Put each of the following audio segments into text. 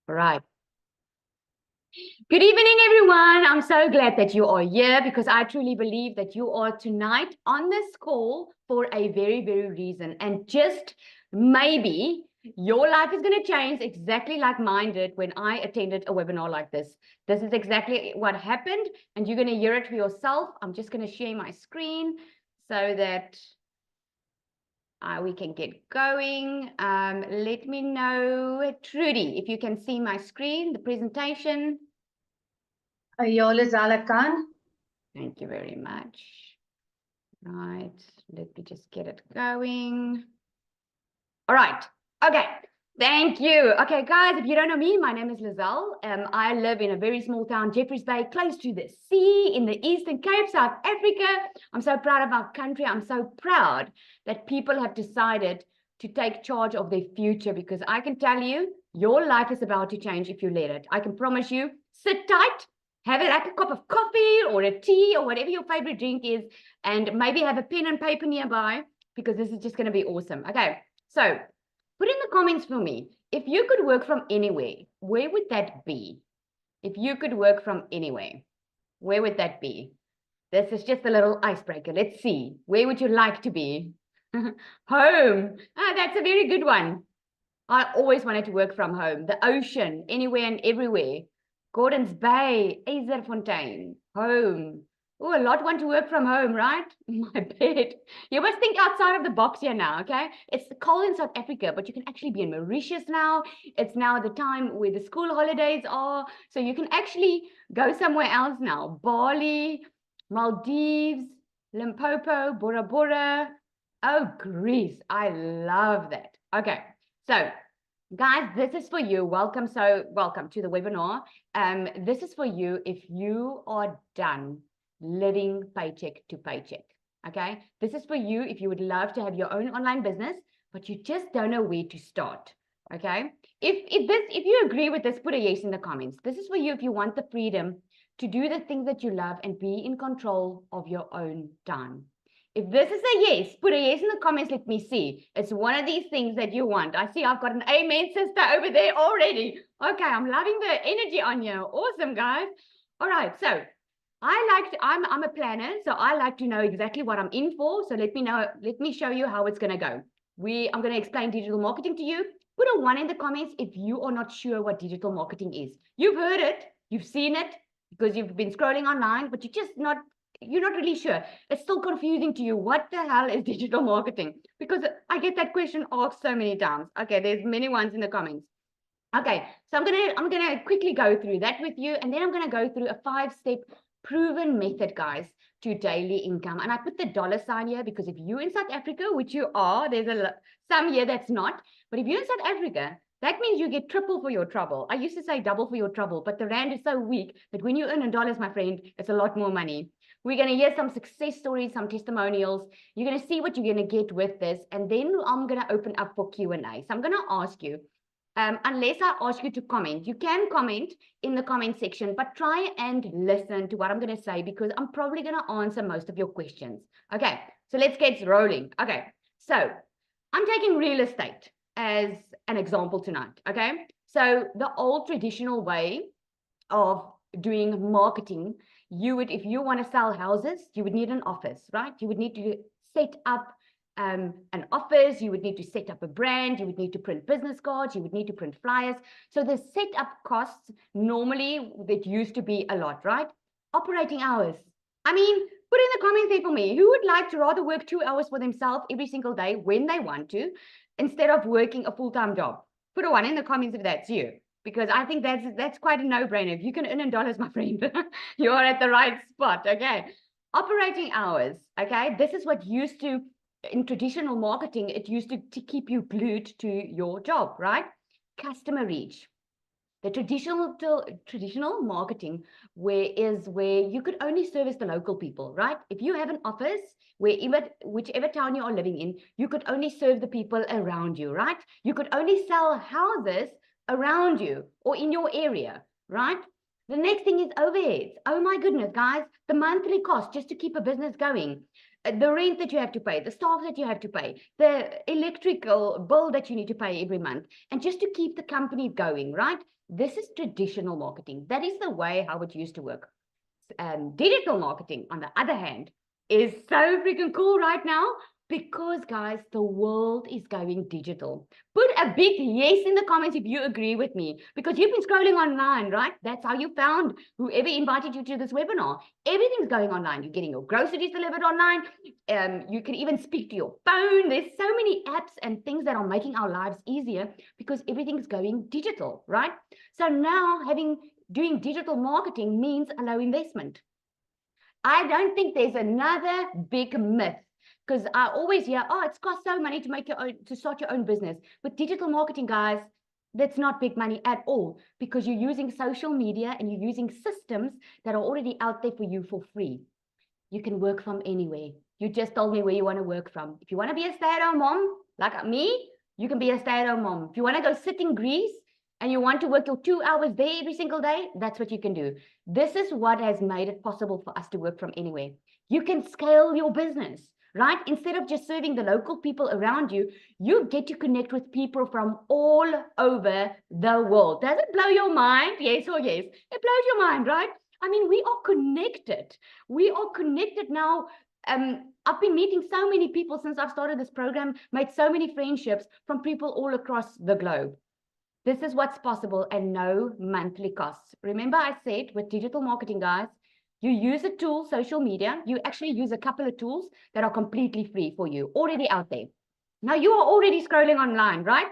Right. Good evening, everyone. I'm so glad that you are here because I truly believe that you are tonight on this call for a very, very reason. And just maybe your life is going to change exactly like mine did when I attended a webinar like this. This is exactly what happened, and you're going to hear it for yourself. I'm just going to share my screen so that we can get going. Let me know, Trudy, if you can see my screen, the presentation. Ayole Zalakan. Thank you very much. Right, let me just get it going. All right, okay, thank you. Okay, guys, if you don't know me, my name is Lizelle. I live in a very small town, Jeffreys Bay, close to the sea in the Eastern Cape, South Africa. I'm so proud of our country. I'm so proud that people have decided to take charge of their future, because I can tell you, your life is about to change if you let it. I can promise you. Sit tight, have like a cup of coffee or a tea or whatever your favorite drink is, and maybe have a pen and paper nearby, because this is just going to be awesome. Okay, so put in the comments for me, if you could work from anywhere, where would that be? If you could work from anywhere, where would that be? This is just a little icebreaker. Let's see. Where would you like to be? Home. Ah, that's a very good one. I always wanted to work from home. The ocean, anywhere and everywhere. Gordons Bay, Fontaine, home. Oh, a lot want to work from home, right? My bed. You must think outside of the box here now, okay? It's cold in South Africa, but you can actually be in Mauritius now. It's now the time where the school holidays are. So you can actually go somewhere else now. Bali, Maldives, Limpopo, Bora Bora. Oh, Greece. I love that. Okay. So, guys, this is for you. Welcome to the webinar. This is for you if you are done living paycheck to paycheck. Okay, this is for you if you would love to have your own online business, but you just don't know where to start. Okay, if you agree with this, put a yes in the comments. This is for you if you want the freedom to do the things that you love and be in control of your own time. If this is a yes, put a yes in the comments. Let me see. It's one of these things that you want. I see I've got an amen sister over there already. Okay, I'm loving the energy on you. Awesome, guys. All right, so I'm a planner, so I like to know exactly what I'm in for. So let me show you how it's going to go. I'm going to explain digital marketing to you. Put a 1 in the comments if you are not sure what digital marketing is. You've heard it, you've seen it because you've been scrolling online, but you're not really sure. It's still confusing to you. What the hell is digital marketing? Because I get that question asked so many times. Okay, there's many ones in the comments. Okay, so I'm gonna quickly go through that with you, and then I'm gonna go through a 5-step proven method, guys, to daily income. And I put the dollar sign here because if you're in South Africa, which you are, there's some here that's not, but if you're in South Africa, that means you get triple for your trouble. I used to say double for your trouble, but the rand is so weak that when you earn in dollars, my friend, it's a lot more money. We're going to hear some success stories, some testimonials. You're going to see what you're going to get with this. And then I'm going to open up for Q&A. So I'm going to ask you, unless I ask you to comment, you can comment in the comment section, but try and listen to what I'm going to say, because I'm probably going to answer most of your questions. Okay, so let's get rolling. Okay, so I'm taking real estate as an example tonight. Okay, so the old traditional way of doing marketing, if you want to sell houses, you would need an office, right? You would need to set up an office, you would need to set up a brand, you would need to print business cards, you would need to print flyers. So the setup costs, normally that used to be a lot, right? Operating hours. I mean, put in the comments there for me, who would like to rather work 2 hours for themselves every single day when they want to, instead of working a full-time job? Put a 1 in the comments if that's you, because I think that's quite a no-brainer. If you can earn in dollars, my friend, you are at the right spot. Okay, operating hours. Okay, this is what used to, in traditional marketing, it used to keep you glued to your job, right? Customer reach. The traditional marketing where you could only service the local people, right? If you have an office, whichever town you are living in, you could only serve the people around you, right? You could only sell houses around you or in your area, right? The next thing is overheads. Oh my goodness, guys, the monthly cost just to keep a business going. the rent that you have to pay, the staff that you have to pay, the electrical bill that you need to pay every month, and just to keep the company going, right? This is traditional marketing. That is the way how it used to work. Digital marketing, on the other hand, is so freaking cool right now because, guys, the world is going digital. Put a big yes in the comments if you agree with me, because you've been scrolling online, right? That's how you found whoever invited you to this webinar. Everything's going online. You're getting your groceries delivered online. You can even speak to your phone. There's so many apps and things that are making our lives easier because everything's going digital, right? So now doing digital marketing means a low investment. I don't think there's another big myth, because I always hear, oh, it's cost so money to start your own business. With digital marketing, guys, that's not big money at all, because you're using social media and you're using systems that are already out there for you for free. You can work from anywhere. You just told me where you want to work from. If you want to be a stay-at-home mom, like me, you can be a stay-at-home mom. If you want to go sit in Greece and you want to work your 2 hours there every single day, that's what you can do. This is what has made it possible for us to work from anywhere. You can scale your business, right? Instead of just serving the local people around you, you get to connect with people from all over the world. Does it blow your mind? Yes or yes? It blows your mind, right? I mean, we are connected. We are connected now. I've been meeting so many people since I've started this program, made so many friendships from people all across the globe. This is what's possible and no monthly costs. Remember I said with digital marketing, guys, you use a tool, social media, you actually use a couple of tools that are completely free for you, already out there. Now you are already scrolling online, right?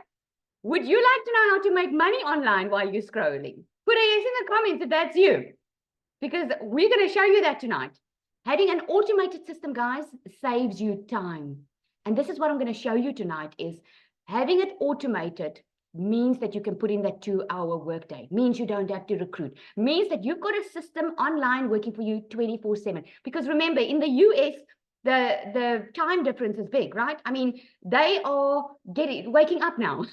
Would you like to know how to make money online while you're scrolling? Put a yes in the comments if that's you, because we're going to show you that tonight. Having an automated system, guys, saves you time. And this is what I'm going to show you tonight is having it automated means that you can put in that 2-hour workday, means you don't have to recruit, means that you've got a system online working for you 24/7. Because remember, in the US, the time difference is big, right? I mean, they are waking up now.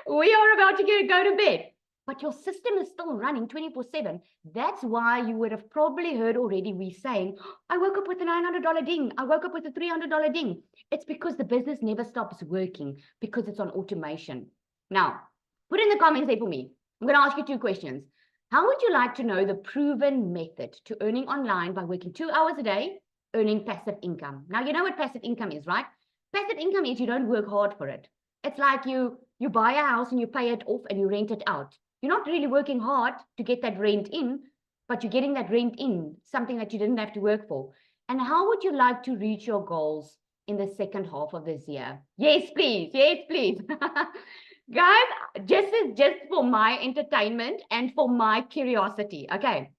We are about to go to bed, but your system is still running 24/7. That's why you would have probably heard already we saying, I woke up with a $900 ding. I woke up with a $300 ding. It's because the business never stops working because it's on automation. Now, put in the comments there for me. I'm going to ask you 2 questions. How would you like to know the proven method to earning online by working 2 hours a day, earning passive income? Now, you know what passive income is, right? Passive income is you don't work hard for it. It's like you buy a house and you pay it off and you rent it out. You're not really working hard to get that rent in, but you're getting that rent in, something that you didn't have to work for. And how would you like to reach your goals in the second half of this year? Yes, please. Yes, please. Guys, just for my entertainment and for my curiosity, okay?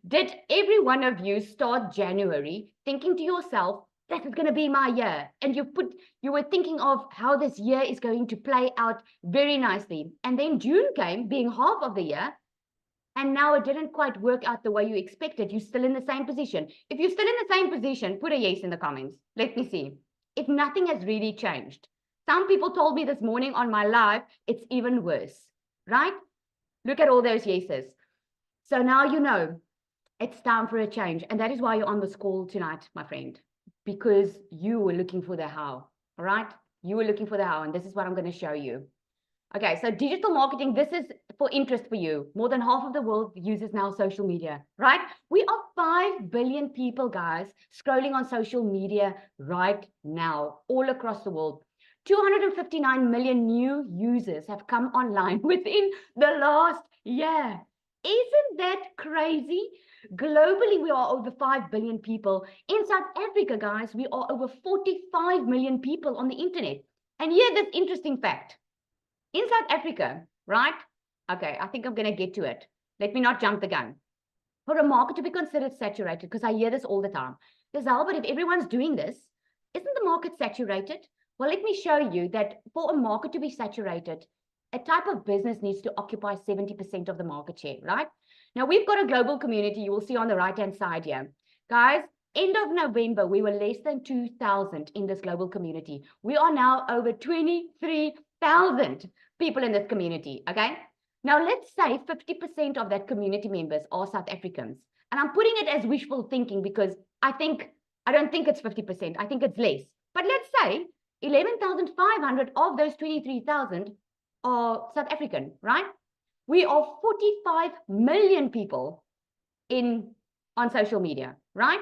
Did every one of you start January thinking to yourself, this is going to be my year? And you were thinking of how this year is going to play out very nicely. And then June came, being half of the year, and now it didn't quite work out the way you expected. You're still in the same position. If you're still in the same position, put a yes in the comments. Let me see. If nothing has really changed. Some people told me this morning on my live, it's even worse, right? Look at all those yeses. So now you know it's time for a change. And that is why you're on this call tonight, my friend, because you were looking for the how, all right? You were looking for the how, and this is what I'm going to show you. Okay, so digital marketing, this is for interest for you. More than half of the world uses now social media, right? We are 5 billion people, guys, scrolling on social media right now, all across the world. 259 million new users have come online within the last year. Isn't that crazy? Globally, we are over 5 billion people. In South Africa, guys, we are over 45 million people on the internet. And here, this interesting fact. In South Africa, right? Okay, I think I'm going to get to it. Let me not jump the gun. For a market to be considered saturated, because I hear this all the time. Gazelle, but if everyone's doing this, isn't the market saturated? Well, let me show you that for a market to be saturated, a type of business needs to occupy 70% of the market share, right? Now, we've got a global community. You will see on the right-hand side here. Guys, end of November, we were less than 2,000 in this global community. We are now over 23,000 people in this community, okay? Now, let's say 50% of that community members are South Africans. And I'm putting it as wishful thinking because I think I don't think it's 50%. I think it's less. But let's say 11,500 of those 23,000 are South African, right? We are 45 million people on social media, right?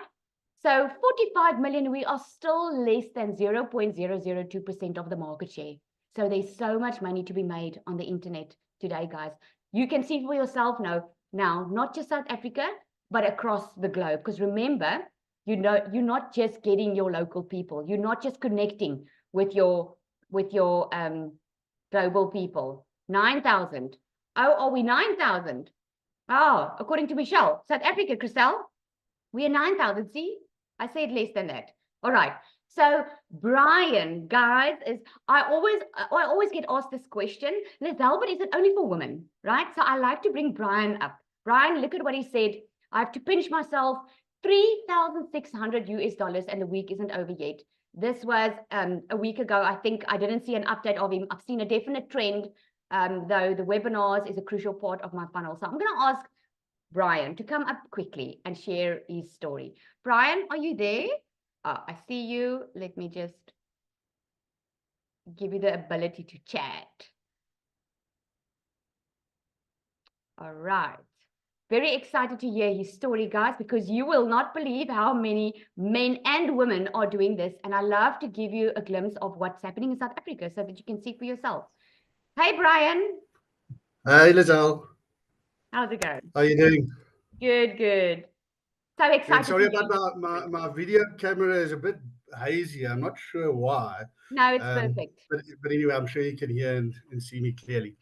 So 45 million, we are still less than 0.002% of the market share. So there's so much money to be made on the internet today, guys. You can see for yourself now, not just South Africa, but across the globe. Because remember, you're not just getting your local people. You're not just connecting with your global people. 9,000. Oh, are we 9,000? Oh, according to Michelle, South Africa, Chriselle, we are 9,000. See, I said less than that. All right. So Brian, guys, I always get asked this question, Lizelle, but is it only for women, right? So I like to bring Brian up. Brian, look at what he said. I have to pinch myself. $3,600 and the week isn't over yet. This was a week ago. I think I didn't see an update of him. I've seen a definite trend, though the webinars is a crucial part of my funnel. So I'm going to ask Brian to come up quickly and share his story. Brian, are you there? I see you. Let me just give you the ability to chat. All right. Very excited to hear his story, guys, because you will not believe how many men and women are doing this. And I love to give you a glimpse of what's happening in South Africa so that you can see for yourself. Hey, Brian. Hi, Lizelle. How's it going? How are you doing? Good, good. So excited. Sorry about my video camera is a bit hazy. I'm not sure why. No, it's perfect. But anyway, I'm sure you can hear and see me clearly.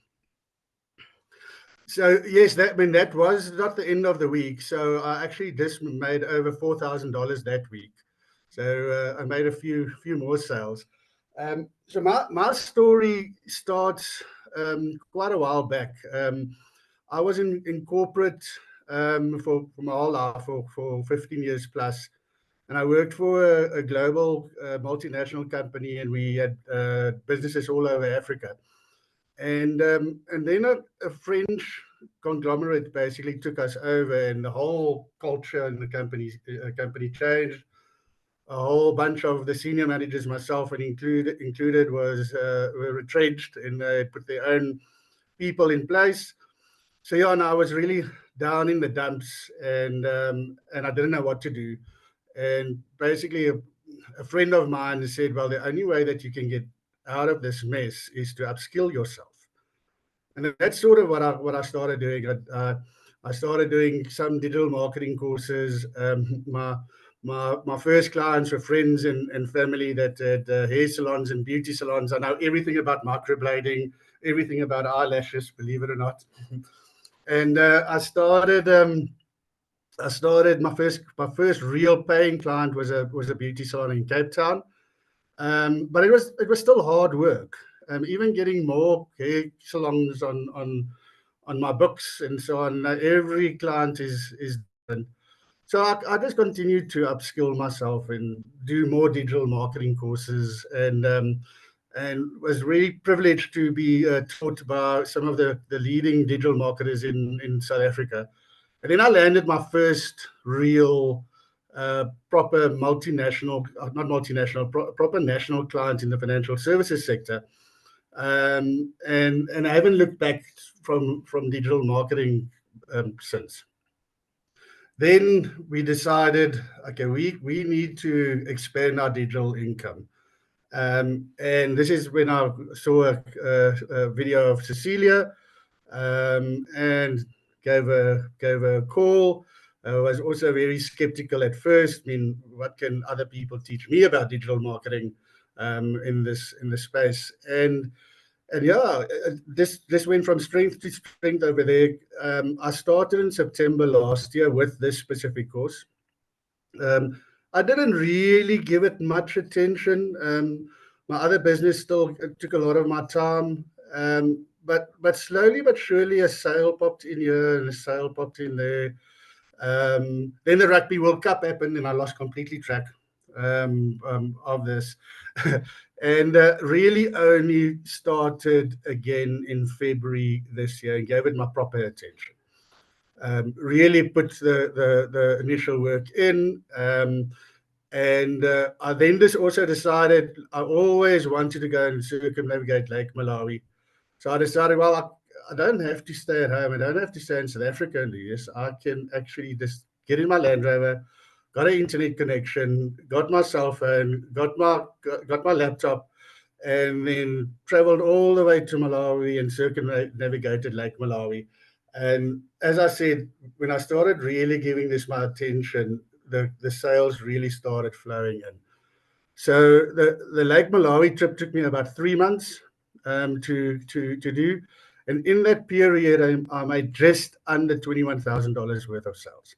So yes, that was not the end of the week. So I actually just made over $4,000 that week. So I made a few more sales. So my story starts quite a while back. I was in corporate for my whole life for 15 years plus, and I worked for a global multinational company, and we had businesses all over Africa. And then a French conglomerate basically took us over, and the whole culture in the company changed. A whole bunch of the senior managers, myself and included, were retrenched, and they put their own people in place. So yeah, and I was really down in the dumps, and I didn't know what to do. And basically, a friend of mine said, "Well, the only way that you can get out of this mess is to upskill yourself." And that's sort of what I started doing. I started doing some digital marketing courses. My first clients were friends and family that had hair salons and beauty salons. I know everything about microblading, everything about eyelashes, believe it or not. And I started my first real paying client was a beauty salon in Cape Town. But it was still hard work. Even getting more hair salons on my books and so on. Every client is different. So I just continued to upskill myself and do more digital marketing courses, and was really privileged to be taught by some of the leading digital marketers in South Africa. And then I landed my first real proper multinational, not multinational, proper national client in the financial services sector. And I haven't looked back from digital marketing since. Then we decided, okay, we need to expand our digital income. And this is when I saw a video of Cecilia, and gave her a call. I was also very skeptical at first. I mean, what can other people teach me about digital marketing in this space? And yeah, this went from strength to strength over there. I started in September last year with this specific course. I didn't really give it much attention. My other business still took a lot of my time. But slowly but surely a sale popped in here and a sale popped in there. Then the Rugby World Cup happened, and I lost completely track of this. And really only started again in February this year and gave it my proper attention. Really put the initial work in. And I then just also decided I always wanted to go and circumnavigate Lake Malawi. So I decided, well, I don't have to stay at home. I don't have to stay in South Africa and do this. I can actually just get in my Land Rover, got an internet connection, got my cell phone, got my laptop, and then traveled all the way to Malawi and circumnavigated Lake Malawi. And as I said, when I started really giving this my attention, the sales really started flowing in. So the Lake Malawi trip took me about 3 months to do. And in that period, I made just under $21,000 worth of sales.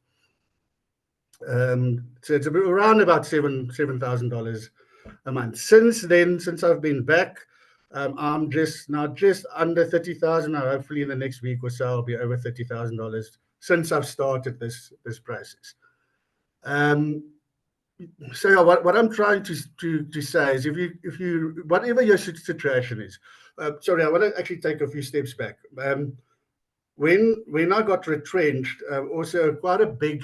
So it's around about $7,000 a month. Since then, since I've been back, I'm just under 30,000. Hopefully in the next week or so, I'll be over $30,000 since I've started this process. So yeah, what I'm trying to say is, if you whatever your situation is, sorry, I want to actually take a few steps back. When I got retrenched, also quite a big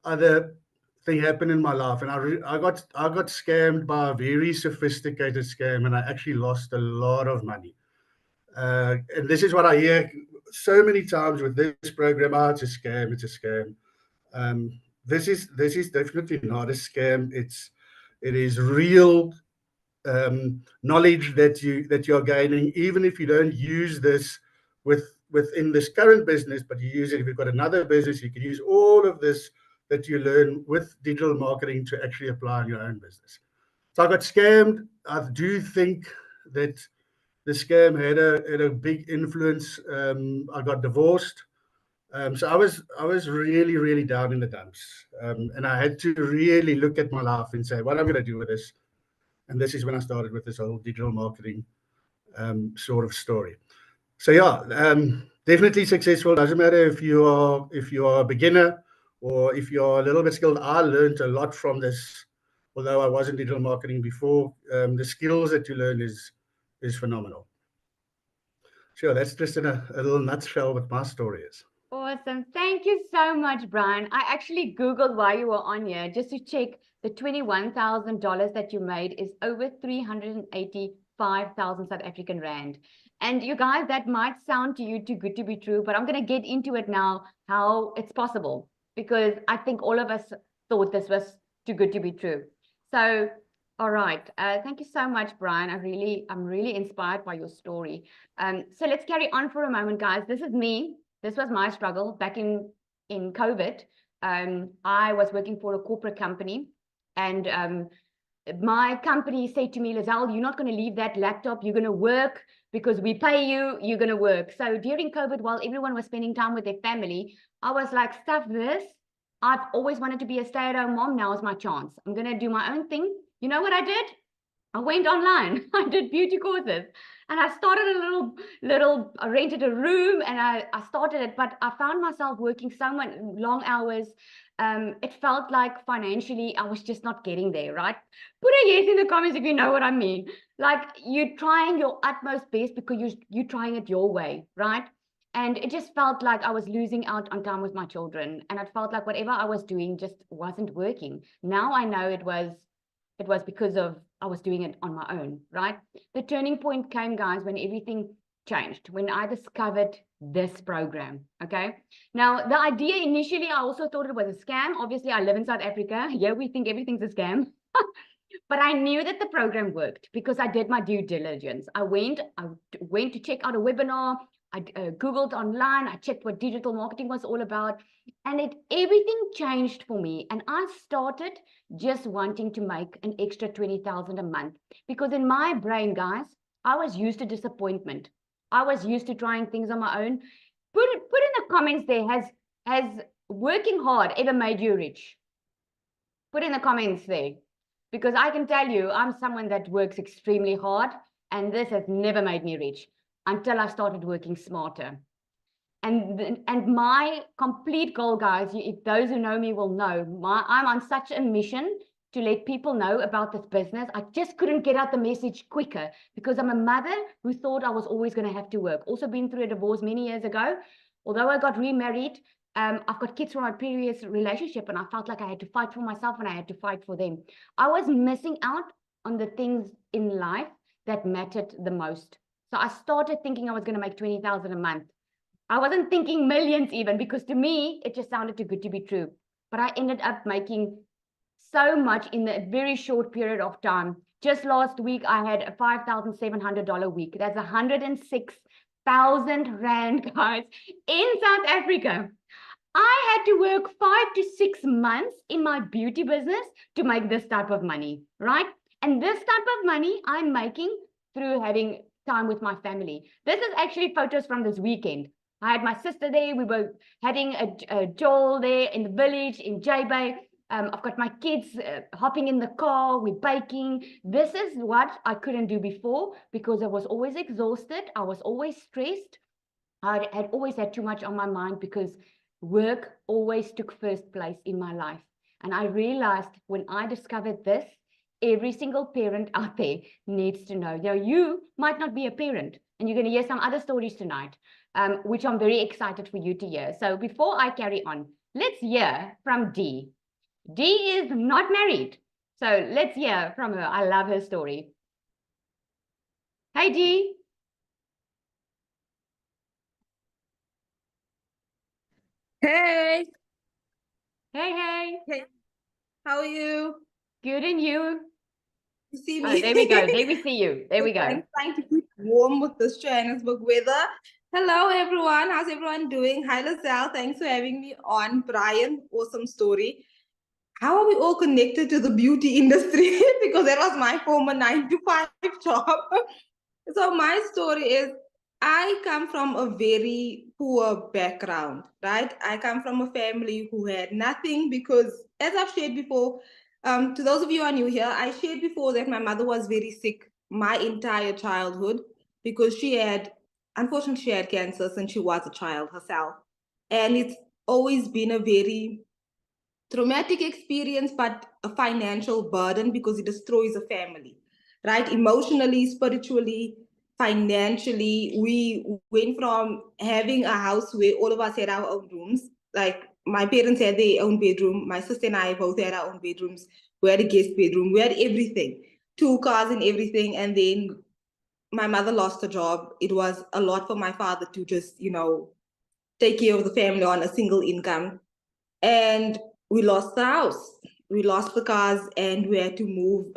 other thing happened in my life, and I got scammed by a very sophisticated scam, and I actually lost a lot of money. And this is what I hear so many times with this program: "Oh, it's a scam, it's a scam." This is definitely not a scam. It is real knowledge that you're gaining, even if you don't use this within this current business, but you use it if you've got another business. You can use all of this that you learn with digital marketing to actually apply in your own business. So I got scammed. I do think that the scam had a big influence. I got divorced. So I was really, really down in the dumps. And I had to really look at my life and say, what am I going to do with this? And this is when I started with this whole digital marketing sort of story. So yeah, definitely successful. Doesn't matter if you are a beginner or if you're a little bit skilled. I learned a lot from this, although I was in digital marketing before. The skills that you learn is phenomenal. Sure, that's just in a little nutshell what my story is. Awesome. Thank you so much, Brian. I actually Googled while you were on here just to check the $21,000 that you made is over 385,000 South African Rand. And you guys, that might sound to you too good to be true, but I'm going to get into it now, how it's possible, because I think all of us thought this was too good to be true. So, all right. Thank you so much, Brian. I'm really inspired by your story. So let's carry on for a moment, guys. This is me. This was my struggle back in COVID. I was working for a corporate company, and my company said to me, Lizelle, you're not going to leave that laptop. You're going to work because we pay you. You're going to work. So during COVID, while everyone was spending time with their family, I was like, stuff this. I've always wanted to be a stay-at-home mom. Now is my chance. I'm going to do my own thing. You know what I did? I went online. I did beauty courses. And I started I rented a room and I started it, but I found myself working so much long hours. It felt like financially, I was just not getting there, right? Put a yes in the comments if you know what I mean. Like you're trying your utmost best because you're trying it your way, right? And it just felt like I was losing out on time with my children. And it felt like whatever I was doing just wasn't working. Now I know it was because of I was doing it on my own, right? The turning point came, guys, when everything changed, when I discovered this program, okay? Now, the idea initially, I also thought it was a scam. Obviously, I live in South Africa. Yeah, we think everything's a scam. But I knew that the program worked because I did my due diligence. I went to check out a webinar. I Googled online. I checked what digital marketing was all about. And everything changed for me. And I started just wanting to make an extra 20,000 a month. Because in my brain, guys, I was used to disappointment. I was used to trying things on my own. Put in the comments there, has working hard ever made you rich? Put in the comments there. Because I can tell you, I'm someone that works extremely hard. And this has never made me rich until I started working smarter. And my complete goal, guys, if those who know me will know, I'm on such a mission to let people know about this business. I just couldn't get out the message quicker because I'm a mother who thought I was always going to have to work. Also been through a divorce many years ago. Although I got remarried, I've got kids from my previous relationship, and I felt like I had to fight for myself and I had to fight for them. I was missing out on the things in life that mattered the most. So I started thinking I was going to make 20,000 a month. I wasn't thinking millions even, because to me, it just sounded too good to be true. But I ended up making so much in a very short period of time. Just last week, I had a $5,700 week. That's 106,000 Rand, guys, in South Africa. I had to work 5 to 6 months in my beauty business to make this type of money, right? And this type of money I'm making through having time with my family. This is actually photos from this weekend. I had my sister there. We were having a Joel there in the village in J-Bay. I've got my kids hopping in the car. We're baking. This is what I couldn't do before because I was always exhausted. I was always stressed. I had always had too much on my mind because work always took first place in my life. And I realized when I discovered this, every single parent out there needs to know. You might not be a parent, and you're going to hear some other stories tonight, which I'm very excited for you to hear. So before I carry on, let's hear from Dee. Dee is not married. So let's hear from her. I love her story. Hey, Dee. Hey, Hey. how are you? Good, and you? You see Oh, me? there we go. There we see you. There we go. I'm trying to keep warm with this Johannesburg weather. Hello, everyone. How's everyone doing? Hi, Lizelle. Thanks for having me on. Brian, awesome story. How are we all connected to the beauty industry? Because that was my former 9-to-5 job. So my story is, I come from a very poor background, right? I come from a family who had nothing because, as I've shared before, to those of you who are new here, I shared before that my mother was very sick my entire childhood because unfortunately, she had cancer since she was a child herself. And it's always been a very traumatic experience, but a financial burden because it destroys a family, right? Emotionally, spiritually, financially. We went from having a house where all of us had our own rooms. Like my parents had their own bedroom. My sister and I both had our own bedrooms. We had a guest bedroom. We had everything, 2 cars and everything. And then my mother lost her job. It was a lot for my father to just, take care of the family on a single income. And we lost the house, we lost the cars, and we had to move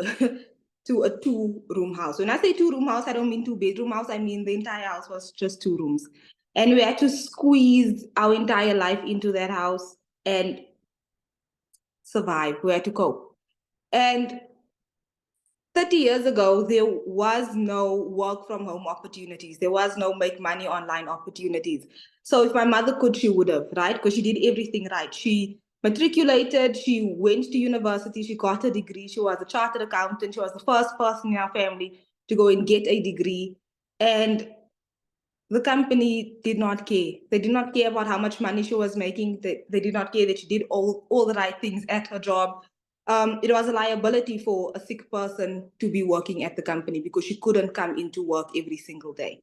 to a 2-room house. When I say 2-room house, I don't mean 2-bedroom house. I mean the entire house was just 2 rooms. And we had to squeeze our entire life into that house and survive. We had to cope. And 30 years ago, there was no work from home opportunities. There was no make money online opportunities. So if my mother could, she would have, right? Because she did everything right. She matriculated, she went to university, she got a degree, she was a chartered accountant, she was the first person in our family to go and get a degree. And the company did not care. They did not care about how much money she was making. They did not care that she did all the right things at her job. It was a liability for a sick person to be working at the company because she couldn't come into work every single day.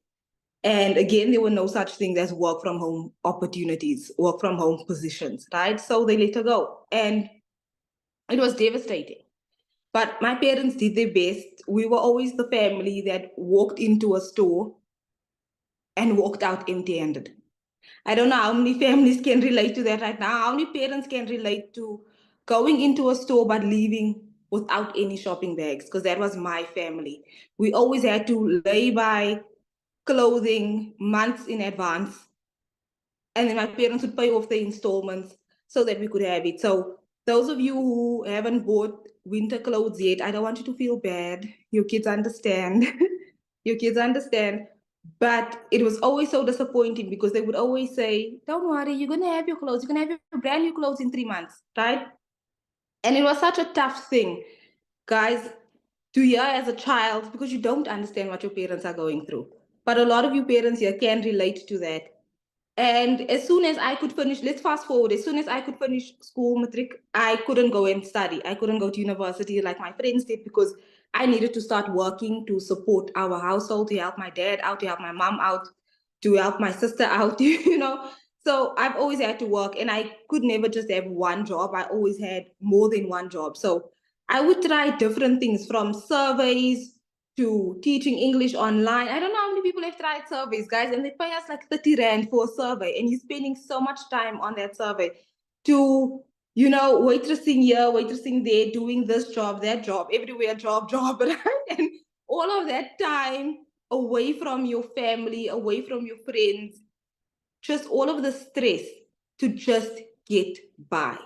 And again, there were no such things as work from home opportunities, work from home positions, right? So they let her go. And it was devastating. But my parents did their best. We were always the family that walked into a store and walked out empty-handed. I don't know how many families can relate to that right now. How many parents can relate to going into a store but leaving without any shopping bags? Because that was my family. We always had to lay by clothing months in advance. And then my parents would pay off the installments so that we could have it. So those of you who haven't bought winter clothes yet, I don't want you to feel bad. Your kids understand. Your kids understand. But it was always so disappointing because they would always say, don't worry, you're going to have your clothes. You're going to have your brand new clothes in 3 months, right? And it was such a tough thing, guys, to hear as a child because you don't understand what your parents are going through. But a lot of you parents here can relate to that. And as soon as I could finish, let's fast forward, as soon as I could finish school, matric, I couldn't go and study. I couldn't go to university like my friends did because I needed to start working to support our household, to help my dad out, to help my mom out, to help my sister out, So I've always had to work, and I could never just have one job. I always had more than one job. So I would try different things, from surveys to teaching English online. I don't know how many people have tried surveys, guys, and they pay us like 30 Rand for a survey, and you're spending so much time on that survey, to, you know, waitressing here, waitressing there, doing this job, that job, everywhere job, right? And all of that time away from your family, away from your friends, just all of the stress to just get by,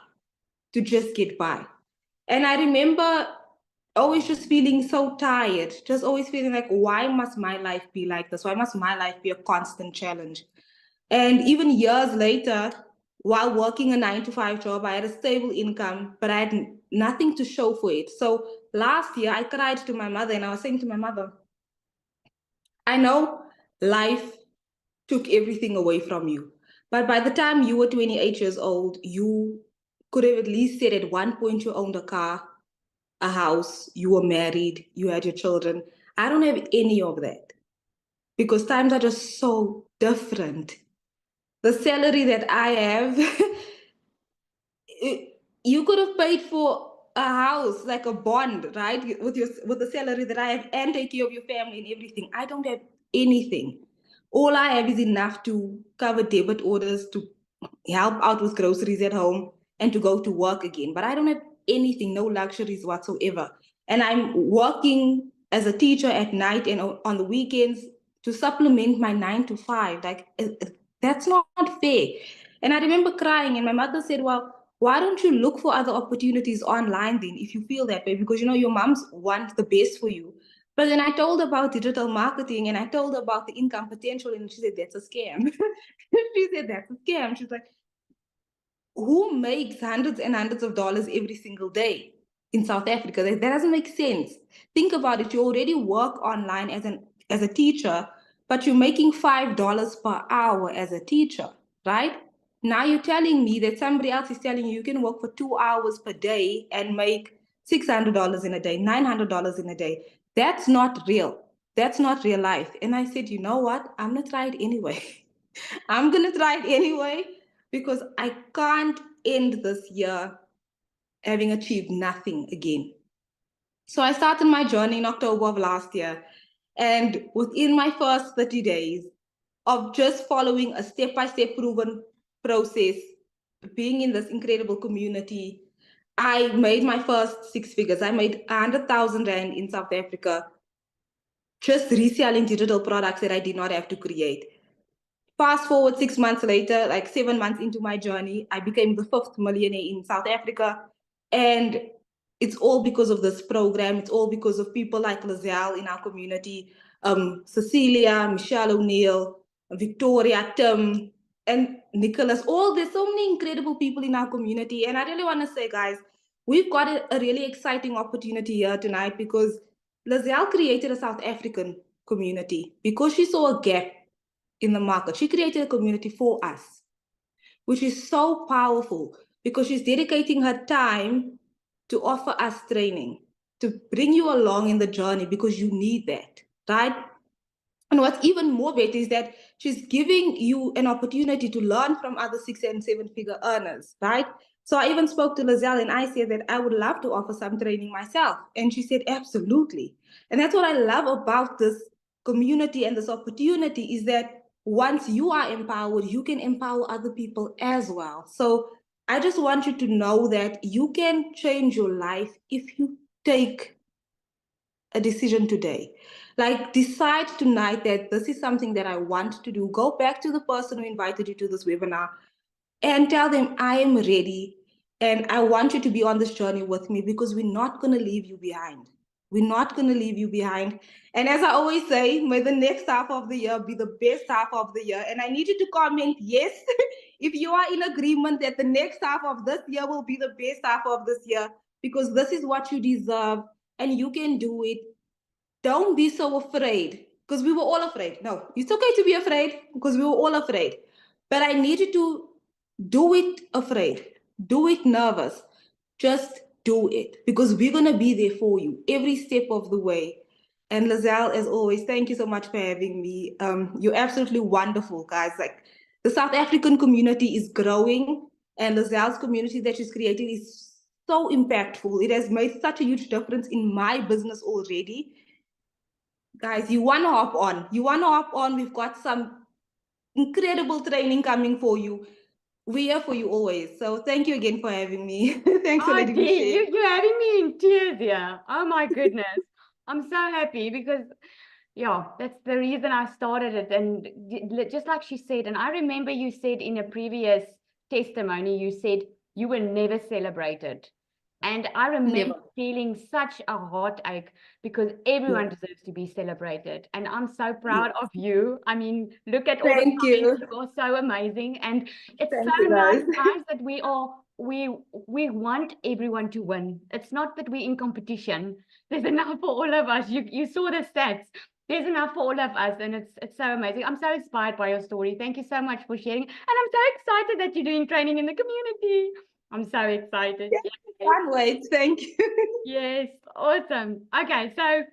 to just get by. And I remember always just feeling so tired, just always feeling like, why must my life be like this? Why must my life be a constant challenge? And even years later, while working a 9-to-5 job, I had a stable income, but I had nothing to show for it. So last year, I cried to my mother, and I was saying to my mother, I know life took everything away from you, but by the time you were 28 years old, you could have at least said at one point you owned a car, a house, you were married, you had your children. I don't have any of that, because times are just so different. The salary that I have, you could have paid for a house, like a bond, right? With the salary that I have, and take care of your family and everything. I don't have anything. All I have is enough to cover debit orders, to help out with groceries at home, and to go to work again. But I don't have anything, no luxuries whatsoever. And I'm working as a teacher at night and on the weekends to supplement my 9-to-5. Like, that's not fair. And I remember crying, and my mother said, well, why don't you look for other opportunities online then, if you feel that way? Because, you know, your moms want the best for you. But then I told her about digital marketing, and I told her about the income potential, and she said, that's a scam. She said, that's a scam. She's like, who makes hundreds and hundreds of dollars every single day in South Africa? That doesn't make sense. Think about it. You already work online as a teacher, but you're making $5 per hour as a teacher, right? Now you're telling me that somebody else is telling you can work for 2 hours per day and make $600 in a day, $900 in a day. That's not real. That's not real life. And I said, you know what? I'm going to try it anyway. I'm going to try it anyway, because I can't end this year having achieved nothing again. So I started my journey in October of last year. And within my first 30 days of just following a step-by-step proven process, being in this incredible community, I made my first 6 figures. I made 100,000 Rand in South Africa, just reselling digital products that I did not have to create. Fast forward 6 months later, like 7 months into my journey, I became the 5th millionaire in South Africa. And it's all because of this program. It's all because of people like Lizelle in our community, Cecilia, Michelle O'Neill, Victoria, Tim, and Nicholas. There's so many incredible people in our community. And I really want to say, guys, we've got a really exciting opportunity here tonight, because Lizelle created a South African community because she saw a gap in the market. She created a community for us, which is so powerful, because she's dedicating her time to offer us training, to bring you along in the journey, because you need that, right? And what's even more better is that she's giving you an opportunity to learn from other 6 and 7 figure earners, right? So I even spoke to Lizelle, and I said that I would love to offer some training myself. And she said, absolutely. And that's what I love about this community and this opportunity, is that once you are empowered, you can empower other people as well. So I just want you to know that you can change your life if you take a decision today. Like, decide tonight that this is something that I want to do. Go back to the person who invited you to this webinar and tell them, I am ready and I want you to be on this journey with me, because we're not going to leave you behind. We're not going to leave you behind. And as I always say, may the next half of the year be the best half of the year. And I need you to comment yes if you are in agreement that the next half of this year will be the best half of this year, because this is what you deserve and you can do it. Don't be so afraid, because we were all afraid. No, it's okay to be afraid, because we were all afraid. But I need you to do it afraid. Do it nervous. Just do it, because we're going to be there for you every step of the way. And Lizelle, as always, thank you so much for having me. You're absolutely wonderful, guys. Like, The South African community is growing, and Lazelle's community that she's created is so impactful. It has made such a huge difference in my business already. Guys, you want to hop on. You want to hop on. We've got some incredible training coming for you. We are for you always. So thank you again for having me. Thanks for Oh, letting me Dee, share. you're having me in tears here. Oh my goodness. I'm so happy because, yeah, that's the reason I started it. And just like she said, and I remember you said in a previous testimony, you said you were never celebrated. And I remember Never. feeling such a heartache because everyone deserves to be celebrated. And I'm so proud of you. I mean, look at all the Thank comments. you. You are so amazing. And it's Thank so you, nice, guys. guys, that we want everyone to win. It's not that we're in competition. There's enough for all of us. You saw the stats. There's enough for all of us, and it's so amazing. I'm so inspired by your story. Thank you so much for sharing. And I'm so excited that you're doing training in the community. I'm so excited. Yeah. Can't wait. Thank you. Yes, awesome. Okay, so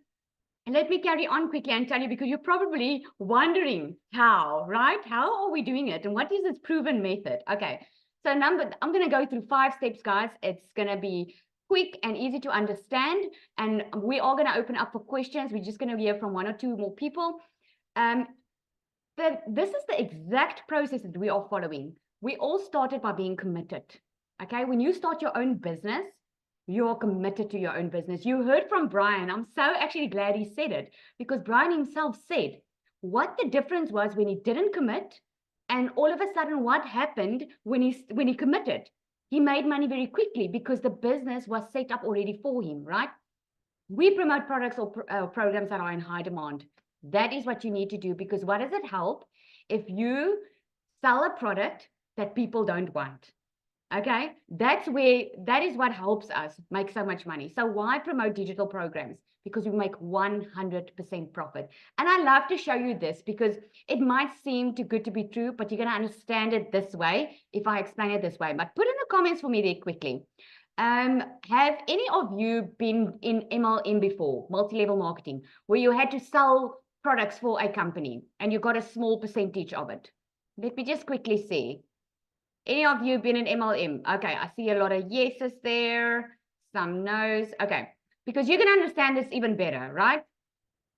let me carry on quickly and tell you, because you're probably wondering how, right? How are we doing it? And what is this proven method? Okay, so I'm going to go through 5 steps, guys. It's going to be quick and easy to understand. And we are going to open up for questions. We're just going to hear from 1 or 2 more people. This is the exact process that we are following. We all started by being committed. Okay, when you start your own business, you're committed to your own business. You heard from Brian. I'm so actually glad he said it, because Brian himself said what the difference was when he didn't commit, and all of a sudden what happened when he committed. He made money very quickly because the business was set up already for him, right? We promote products or programs that are in high demand. That is what you need to do, because what does it help if you sell a product that people don't want? Okay, that is what helps us make so much money. So why promote digital programs? Because we make 100% profit. And I love to show you this because it might seem too good to be true, but you're going to understand it this way if I explain it this way. But put in the comments for me there quickly. Have any of you been in MLM before, multi-level marketing, where you had to sell products for a company and you got a small percentage of it? Let me just quickly see. Any of you been in MLM? Okay, I see a lot of yeses there, some no's. Okay, because you can understand this even better, right?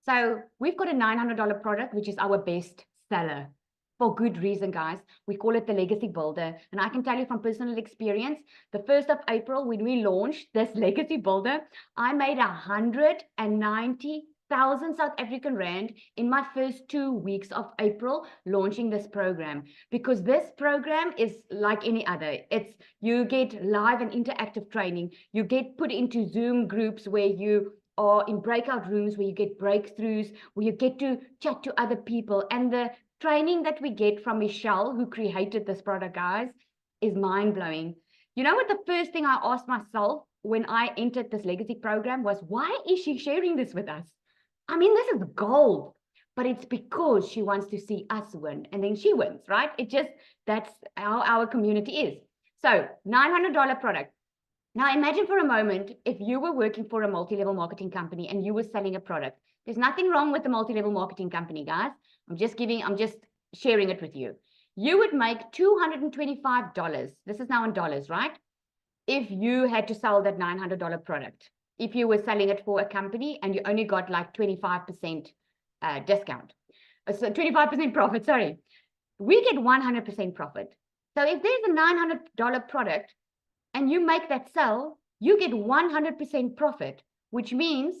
So we've got a $900 product, which is our best seller. For good reason, guys. We call it the Legacy Builder. And I can tell you from personal experience, the 1st of April, when we launched this Legacy Builder, I made 190,000 South African Rand in my first 2 weeks of April launching this program, because this program is like any other. It's you get live and interactive training. You get put into Zoom groups where you are in breakout rooms, where you get breakthroughs, where you get to chat to other people. And the training that we get from Michelle, who created this product, guys, is mind-blowing. You know what the first thing I asked myself when I entered this legacy program was, why is she sharing this with us? I mean, this is gold, but it's because she wants to see us win, and then she wins, right? That's how our community is. So $900 product. Now imagine for a moment, if you were working for a multi-level marketing company and you were selling a product. There's nothing wrong with the multi-level marketing company, guys. I'm just sharing it with you. You would make $225. This is now in dollars, right? If you had to sell that $900 product. If you were selling it for a company and you only got like 25% discount. So 25% profit, sorry. We get 100% profit. So if there's a $900 product and you make that sell, you get 100% profit, which means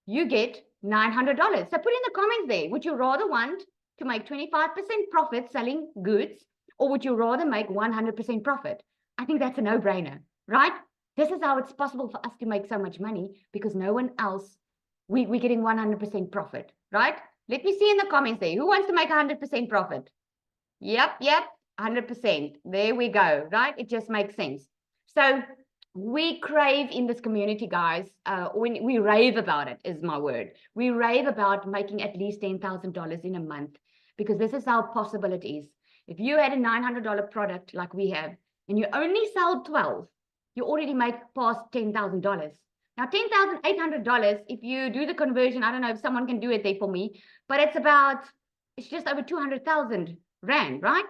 you get $900. So put in the comments there, would you rather want to make 25% profit selling goods, or would you rather make 100% profit? I think that's a no-brainer, right? This is how it's possible for us to make so much money, because no one else, we're getting 100% profit, right? Let me see in the comments there, who wants to make 100% profit? Yep, 100%. There we go, right? It just makes sense. So we crave in this community, guys, when we rave about it, is my word. We rave about making at least $10,000 in a month, because this is how possible it is. If you had a $900 product like we have, and you only sell 12, you already make past $10,000. Now, $10,800, if you do the conversion, I don't know if someone can do it there for me, but it's just over 200,000 Rand, right?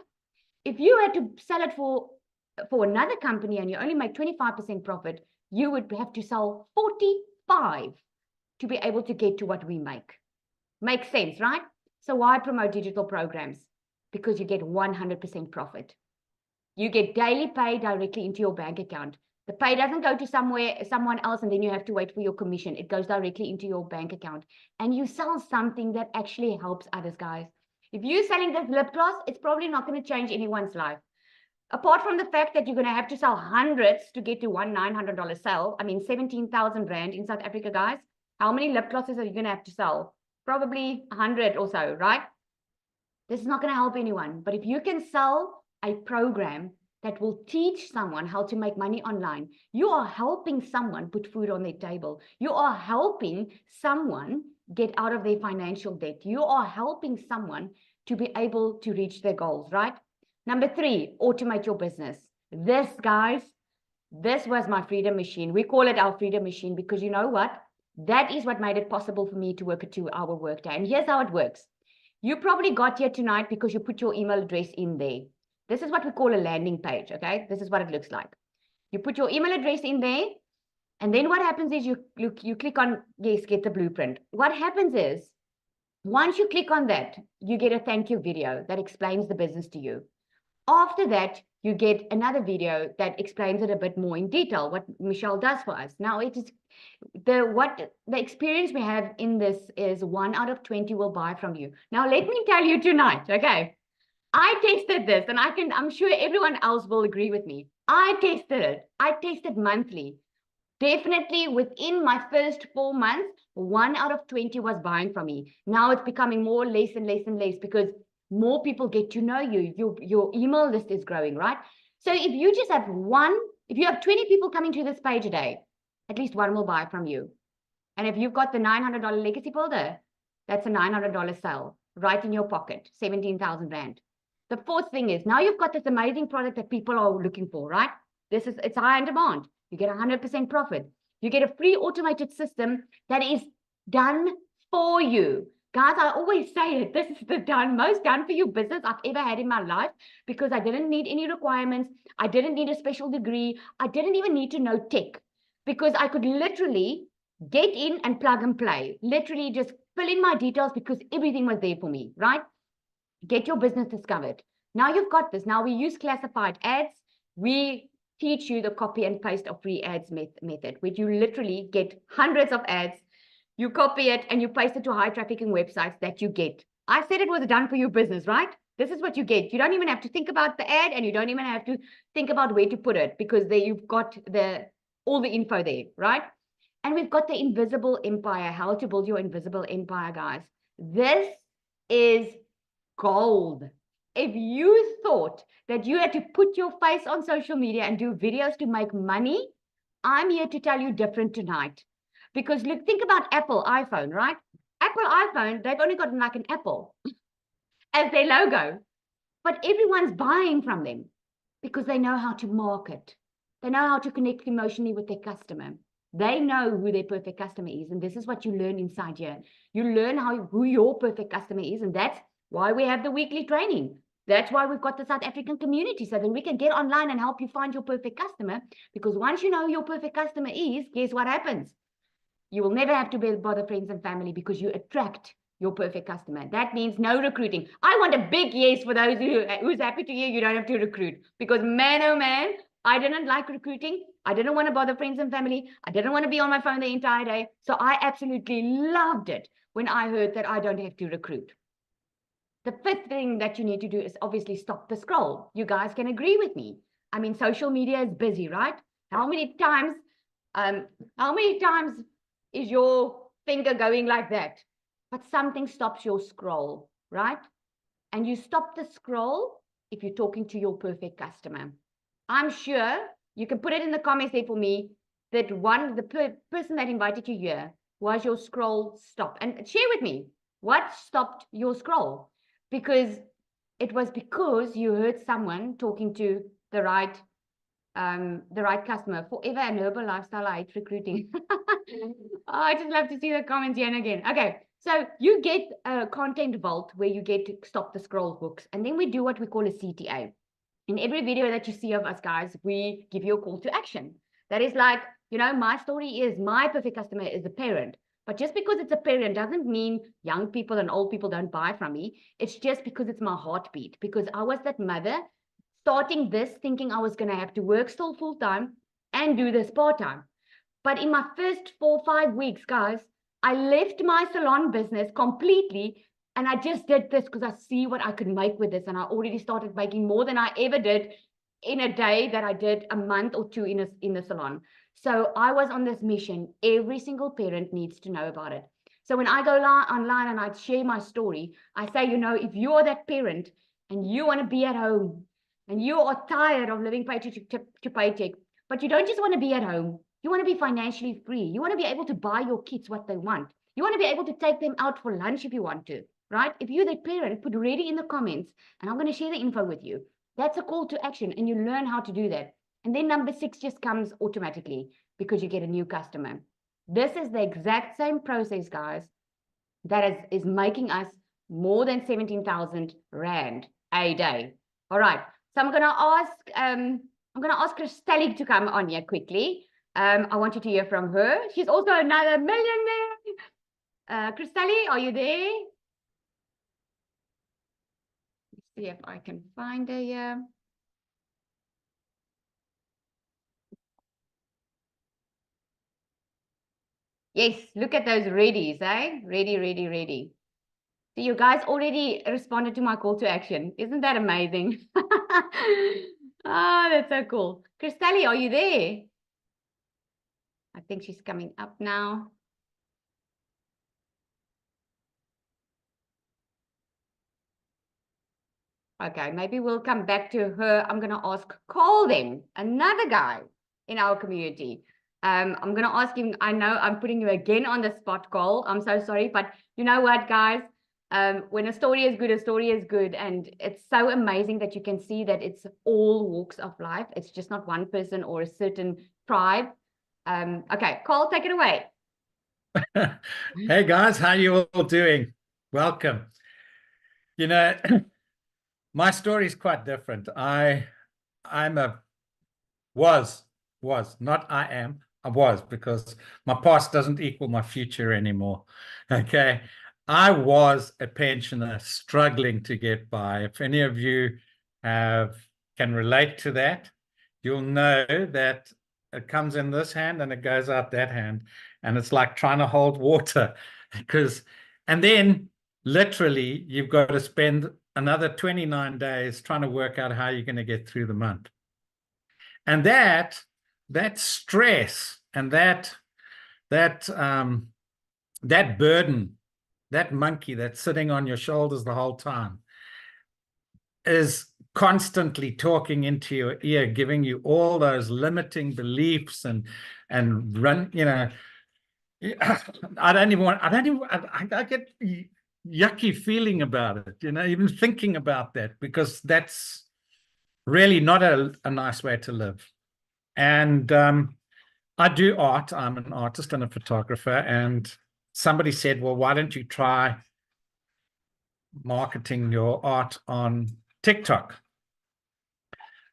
If you had to sell it for another company and you only make 25% profit, you would have to sell 45 to be able to get to what we make. Makes sense, right? So why promote digital programs? Because you get 100% profit. You get daily pay directly into your bank account. The pay doesn't go to someone else, and then you have to wait for your commission. It goes directly into your bank account. And you sell something that actually helps others, guys. If you're selling this lip gloss, it's probably not going to change anyone's life. Apart from the fact that you're going to have to sell hundreds to get to one $900 sale. I mean, 17,000 Rand in South Africa, guys. How many lip glosses are you going to have to sell? Probably 100 or so, right? This is not going to help anyone. But if you can sell a program that will teach someone how to make money online, you are helping someone put food on their table. You are helping someone get out of their financial debt. You are helping someone to be able to reach their goals, right? Number 3, automate your business. This, guys, this was my freedom machine. We call it our freedom machine because you know what? That is what made it possible for me to work a 2-hour workday. And here's how it works. You probably got here tonight because you put your email address in there. This is what we call a landing page, okay? This is what it looks like. You put your email address in there, and then what happens is you click on, yes, get the blueprint. What happens is, once you click on that, you get a thank you video that explains the business to you. After that, you get another video that explains it a bit more in detail, what Michelle does for us. Now, it is the experience we have in this is 1 out of 20 will buy from you. Now, let me tell you tonight, okay? I tested this, and I'm sure everyone else will agree with me. I tested it. I tested monthly. Definitely within my first 4 months, 1 out of 20 was buying from me. Now it's becoming more, less and less and less because more people get to know you. Your email list is growing, right? So if you just have if you have 20 people coming to this page a day, at least 1 will buy from you. And if you've got the $900 legacy builder, that's a $900 sale right in your pocket, 17,000 Rand. The 4th thing is, now you've got this amazing product that people are looking for, right? It's high in demand. You get 100% profit. You get a free automated system that is done for you. Guys, I always say it. This is the most done for you business I've ever had in my life because I didn't need any requirements. I didn't need a special degree. I didn't even need to know tech because I could literally get in and plug and play. Literally just fill in my details because everything was there for me, right? Get your business discovered. Now you've got this. Now we use classified ads. We teach you the copy and paste of free ads method, which you literally get hundreds of ads. You copy it and you paste it to high trafficking websites that you get. I said it was done for your business, right? This is what you get. You don't even have to think about the ad and you don't even have to think about where to put it because there you've got all the info there, right? And we've got the invisible empire, how to build your invisible empire, guys. This is gold. If you thought that you had to put your face on social media and do videos to make money, I'm here to tell you different tonight. Because look, think about Apple iPhone, right? Apple iPhone, they've only got like an apple as their logo. But everyone's buying from them because they know how to market. They know how to connect emotionally with their customer. They know who their perfect customer is. And this is what you learn inside here. You learn who your perfect customer is. And that's why we have the weekly training. That's why we've got the South African community, so that we can get online and help you find your perfect customer. Because once you know who your perfect customer is, guess what happens? You will never have to bother friends and family because you attract your perfect customer. That means no recruiting. I want a big yes for those who's happy to hear you don't have to recruit. Because man, oh man, I didn't like recruiting. I didn't want to bother friends and family. I didn't want to be on my phone the entire day. So I absolutely loved it when I heard that I don't have to recruit. The 5th thing that you need to do is obviously stop the scroll. You guys can agree with me. I mean, social media is busy, right? How many times is your finger going like that? But something stops your scroll, right? And you stop the scroll if you're talking to your perfect customer. I'm sure you can put it in the comments there for me that the person that invited you here was your scroll stop. And share with me what stopped your scroll. Because it was because you heard someone talking to the right customer. Forever and Herbal Lifestyle, I hate recruiting. Oh, I just love to see the comments again and again. Okay, So you get a content vault where you get to stop the scroll books. And then we do what we call a CTA. In every video that you see of us, guys, we give you a call to action. That is like, you know, my story is my perfect customer is a parent. But just because it's a parent doesn't mean young people and old people don't buy from me. It's just because it's my heartbeat. Because I was that mother starting this thinking I was going to have to work still full time and do this part time. But in my first 4 or 5 weeks, guys, I left my salon business completely. And I just did this because I see what I could make with this. And I already started making more than I ever did in a day that I did a month or two in the salon. So I was on this mission. Every single parent needs to know about it. So when I go online and I share my story, I say, you know, if you are that parent and you want to be at home and you are tired of living paycheck to paycheck, but you don't just want to be at home, you want to be financially free. You want to be able to buy your kids what they want. You want to be able to take them out for lunch if you want to, right? If you're the parent, put ready in the comments and I'm going to share the info with you. That's a call to action and you learn how to do that. And then number 6 just comes automatically because you get a new customer. This is the exact same process, guys, that is making us more than 17,000 Rand a day. All right. So I'm going to ask Christelle to come on here quickly. I want you to hear from her. She's also another millionaire. Christelle, are you there? Let's see if I can find her here. Yes, look at those readies, eh? Ready, ready, ready. So you guys already responded to my call to action. Isn't that amazing? Oh, that's so cool. Christelle, are you there? I think she's coming up now. Okay, maybe we'll come back to her. I'm going to ask Cole then, another guy in our community. I'm going to ask him, I know I'm putting you again on the spot, Cole. I'm so sorry, but you know what, guys? When a story is good, a story is good. And it's so amazing that you can see that it's all walks of life. It's just not one person or a certain tribe. Okay, Cole, take it away. Hey guys, how you all doing? Welcome. You know, my story is quite different. I was, not I am, I was, because my past doesn't equal my future anymore. Okay. I was a pensioner struggling to get by. If any of you can relate to that, you'll know that it comes in this hand and it goes out that hand. And it's like trying to hold water and then literally you've got to spend another 29 days trying to work out how you're going to get through the month. And that stress and that burden, that monkey that's sitting on your shoulders the whole time is constantly talking into your ear, giving you all those limiting beliefs and run, you know, I get yucky feeling about it, you know, even thinking about that, because that's really not a nice way to live. And I do art. I'm an artist and a photographer. And somebody said, well, why don't you try marketing your art on TikTok?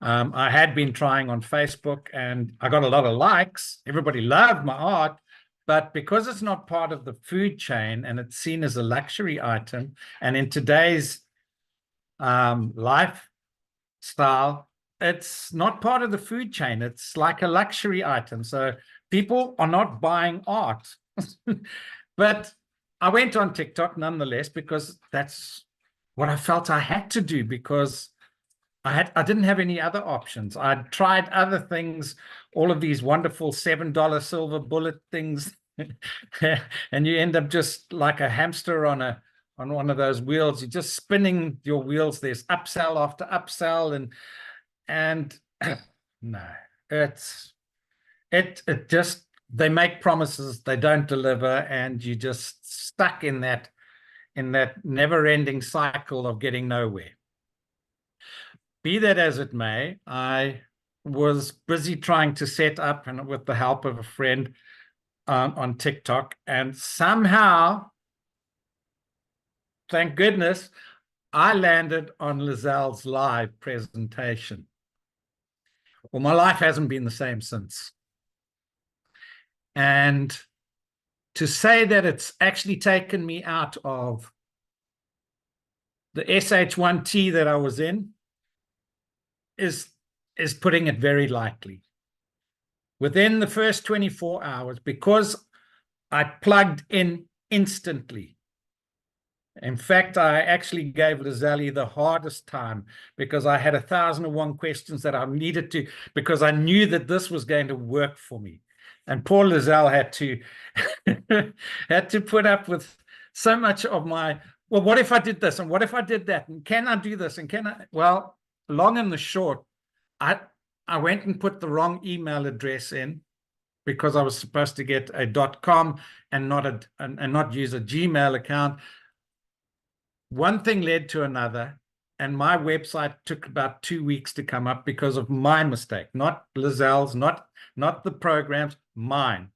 I had been trying on Facebook and I got a lot of likes. Everybody loved my art. But because it's not part of the food chain and it's seen as a luxury item, and in today's lifestyle, it's not part of the food chain. It's like a luxury item. So people are not buying art. But I went on TikTok nonetheless, because that's what I felt I had to do, because I didn't have any other options. I'd tried other things, all of these wonderful $7 silver bullet things, and you end up just like a hamster on one of those wheels. You're just spinning your wheels. There's upsell after upsell, and no, it just, they make promises, they don't deliver, and you just stuck in that never-ending cycle of getting nowhere. Be that as it may, I was busy trying to set up, and with the help of a friend on TikTok, and somehow thank goodness, I landed on Lizelle's live presentation. Well, my life hasn't been the same since. And to say that it's actually taken me out of the SH1T that I was in is putting it very lightly. Within the first 24 hours, because I plugged in instantly. In fact, I actually gave Lizelle the hardest time because I had 1,001 questions that I needed to, because I knew that this was going to work for me. And poor Lizelle had to put up with so much of my, well, what if I did this? And what if I did that? And can I do this? And can I? Well, long and the short, I went and put the wrong email address in because I was supposed to get a .com and not use a Gmail account. One thing led to another, and my website took about 2 weeks to come up because of my mistake, not Lizelle's, not the programs, mine.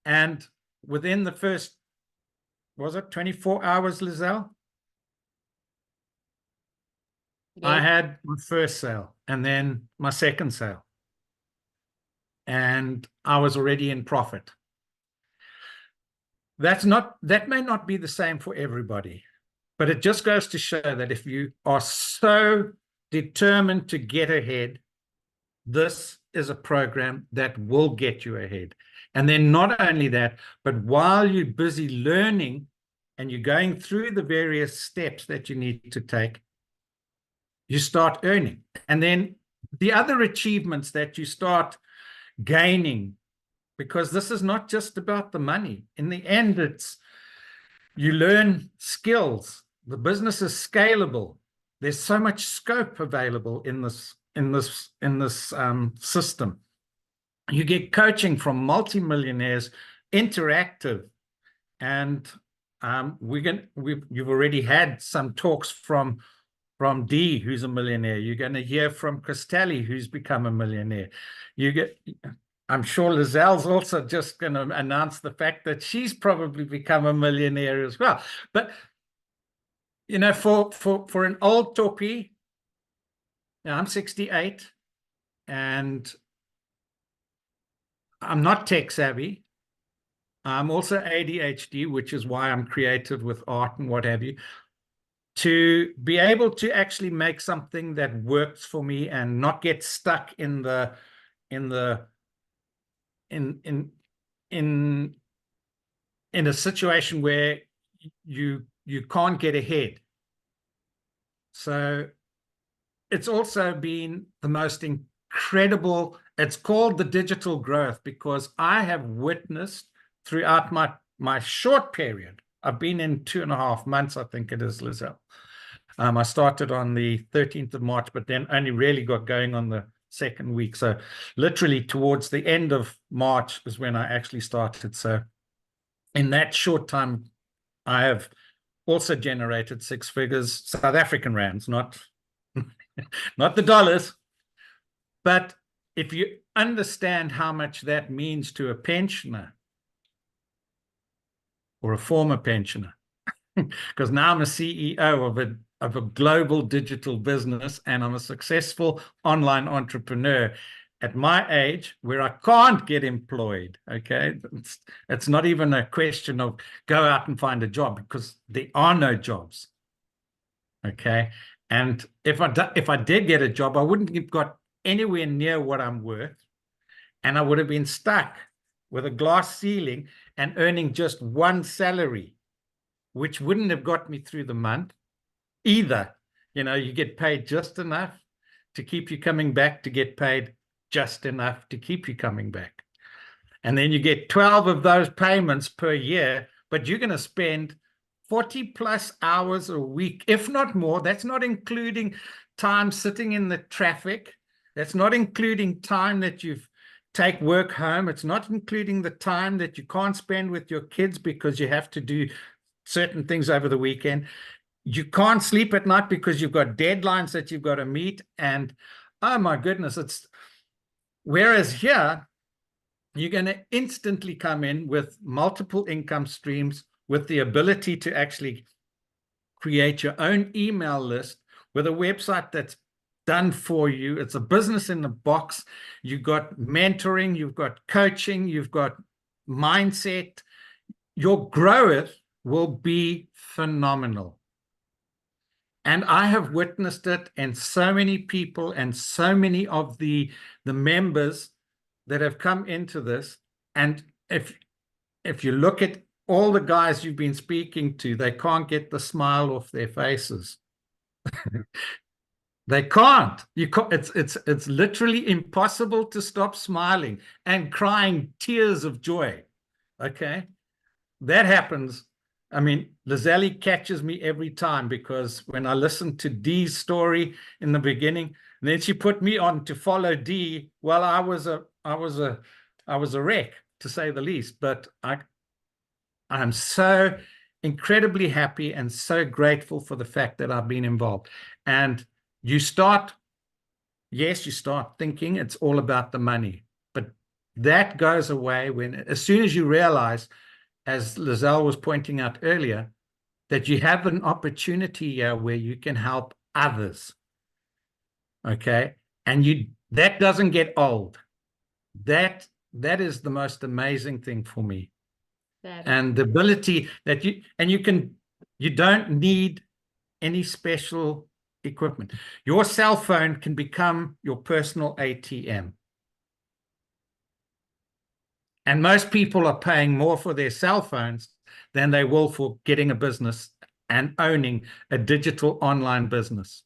And within the first, was it 24 hours, Lizelle? I Yes. had my first sale and then my second sale. And I was already in profit. That may not be the same for everybody, but it just goes to show that if you are so determined to get ahead, this is a program that will get you ahead. And then not only that, but while you're busy learning and you're going through the various steps that you need to take, you start earning. And then the other achievements that you start gaining, because this is not just about the money. In the end, it's you learn skills. The business is scalable. There's so much scope available in this system. You get coaching from multimillionaires, interactive, and you've already had some talks from Dee, who's a millionaire. You're going to hear from Christelli, who's become a millionaire. I'm sure Lizelle's also just going to announce the fact that she's probably become a millionaire as well. But you know, for an old toppy, I'm 68, and I'm not tech savvy. I'm also ADHD, which is why I'm creative with art and what have you. To be able to actually make something that works for me and not get stuck in a situation where you can't get ahead. So it's also been the most incredible. It's called the digital growth because I have witnessed throughout my short period. I've been in 2.5 months, I think it is, Lizelle. I started on the 13th of March, but then only really got going on the second week. So literally towards the end of March is when I actually started. So in that short time, I have also generated 6 figures, South African rands, not the dollars. But if you understand how much that means to a pensioner or a former pensioner, because now I'm a CEO of a global digital business and I'm a successful online entrepreneur at my age where I can't get employed. Okay, it's not even a question of go out and find a job because there are no jobs. Okay, and if I did get a job, I wouldn't have got anywhere near what I'm worth, and I would have been stuck with a glass ceiling and earning just one salary, which wouldn't have got me through the month either. You know, you get paid just enough to keep you coming back, to get paid just enough to keep you coming back. And then you get 12 of those payments per year, but you're going to spend 40 plus hours a week, if not more. That's not including time sitting in the traffic. That's not including time that you've take work home. It's not including the time that you can't spend with your kids because you have to do certain things over the weekend. You can't sleep at night because you've got deadlines that you've got to meet. And oh my goodness, whereas here, you're going to instantly come in with multiple income streams, with the ability to actually create your own email list with a website that's done for you. It's a business in the box. You've got mentoring, you've got coaching, you've got mindset. Your growth will be phenomenal. And I have witnessed it, and so many people and so many of the members that have come into this. And if you look at all the guys you've been speaking to, they can't get the smile off their faces. They can't. You can't. It's literally impossible to stop smiling and crying tears of joy. Okay, that happens. I mean, Lizelle catches me every time, because when I listened to Dee's story in the beginning, and then she put me on to follow Dee. Well, I was a wreck, to say the least. But I'm so incredibly happy and so grateful for the fact that I've been involved. And you start thinking it's all about the money, but that goes away as soon as you realize, as Lizelle was pointing out earlier, that you have an opportunity here where you can help others. Okay. And that doesn't get old. That is the most amazing thing for me. And the ability that you don't need any special equipment. Your cell phone can become your personal ATM. And most people are paying more for their cell phones than they will for getting a business and owning a digital online business.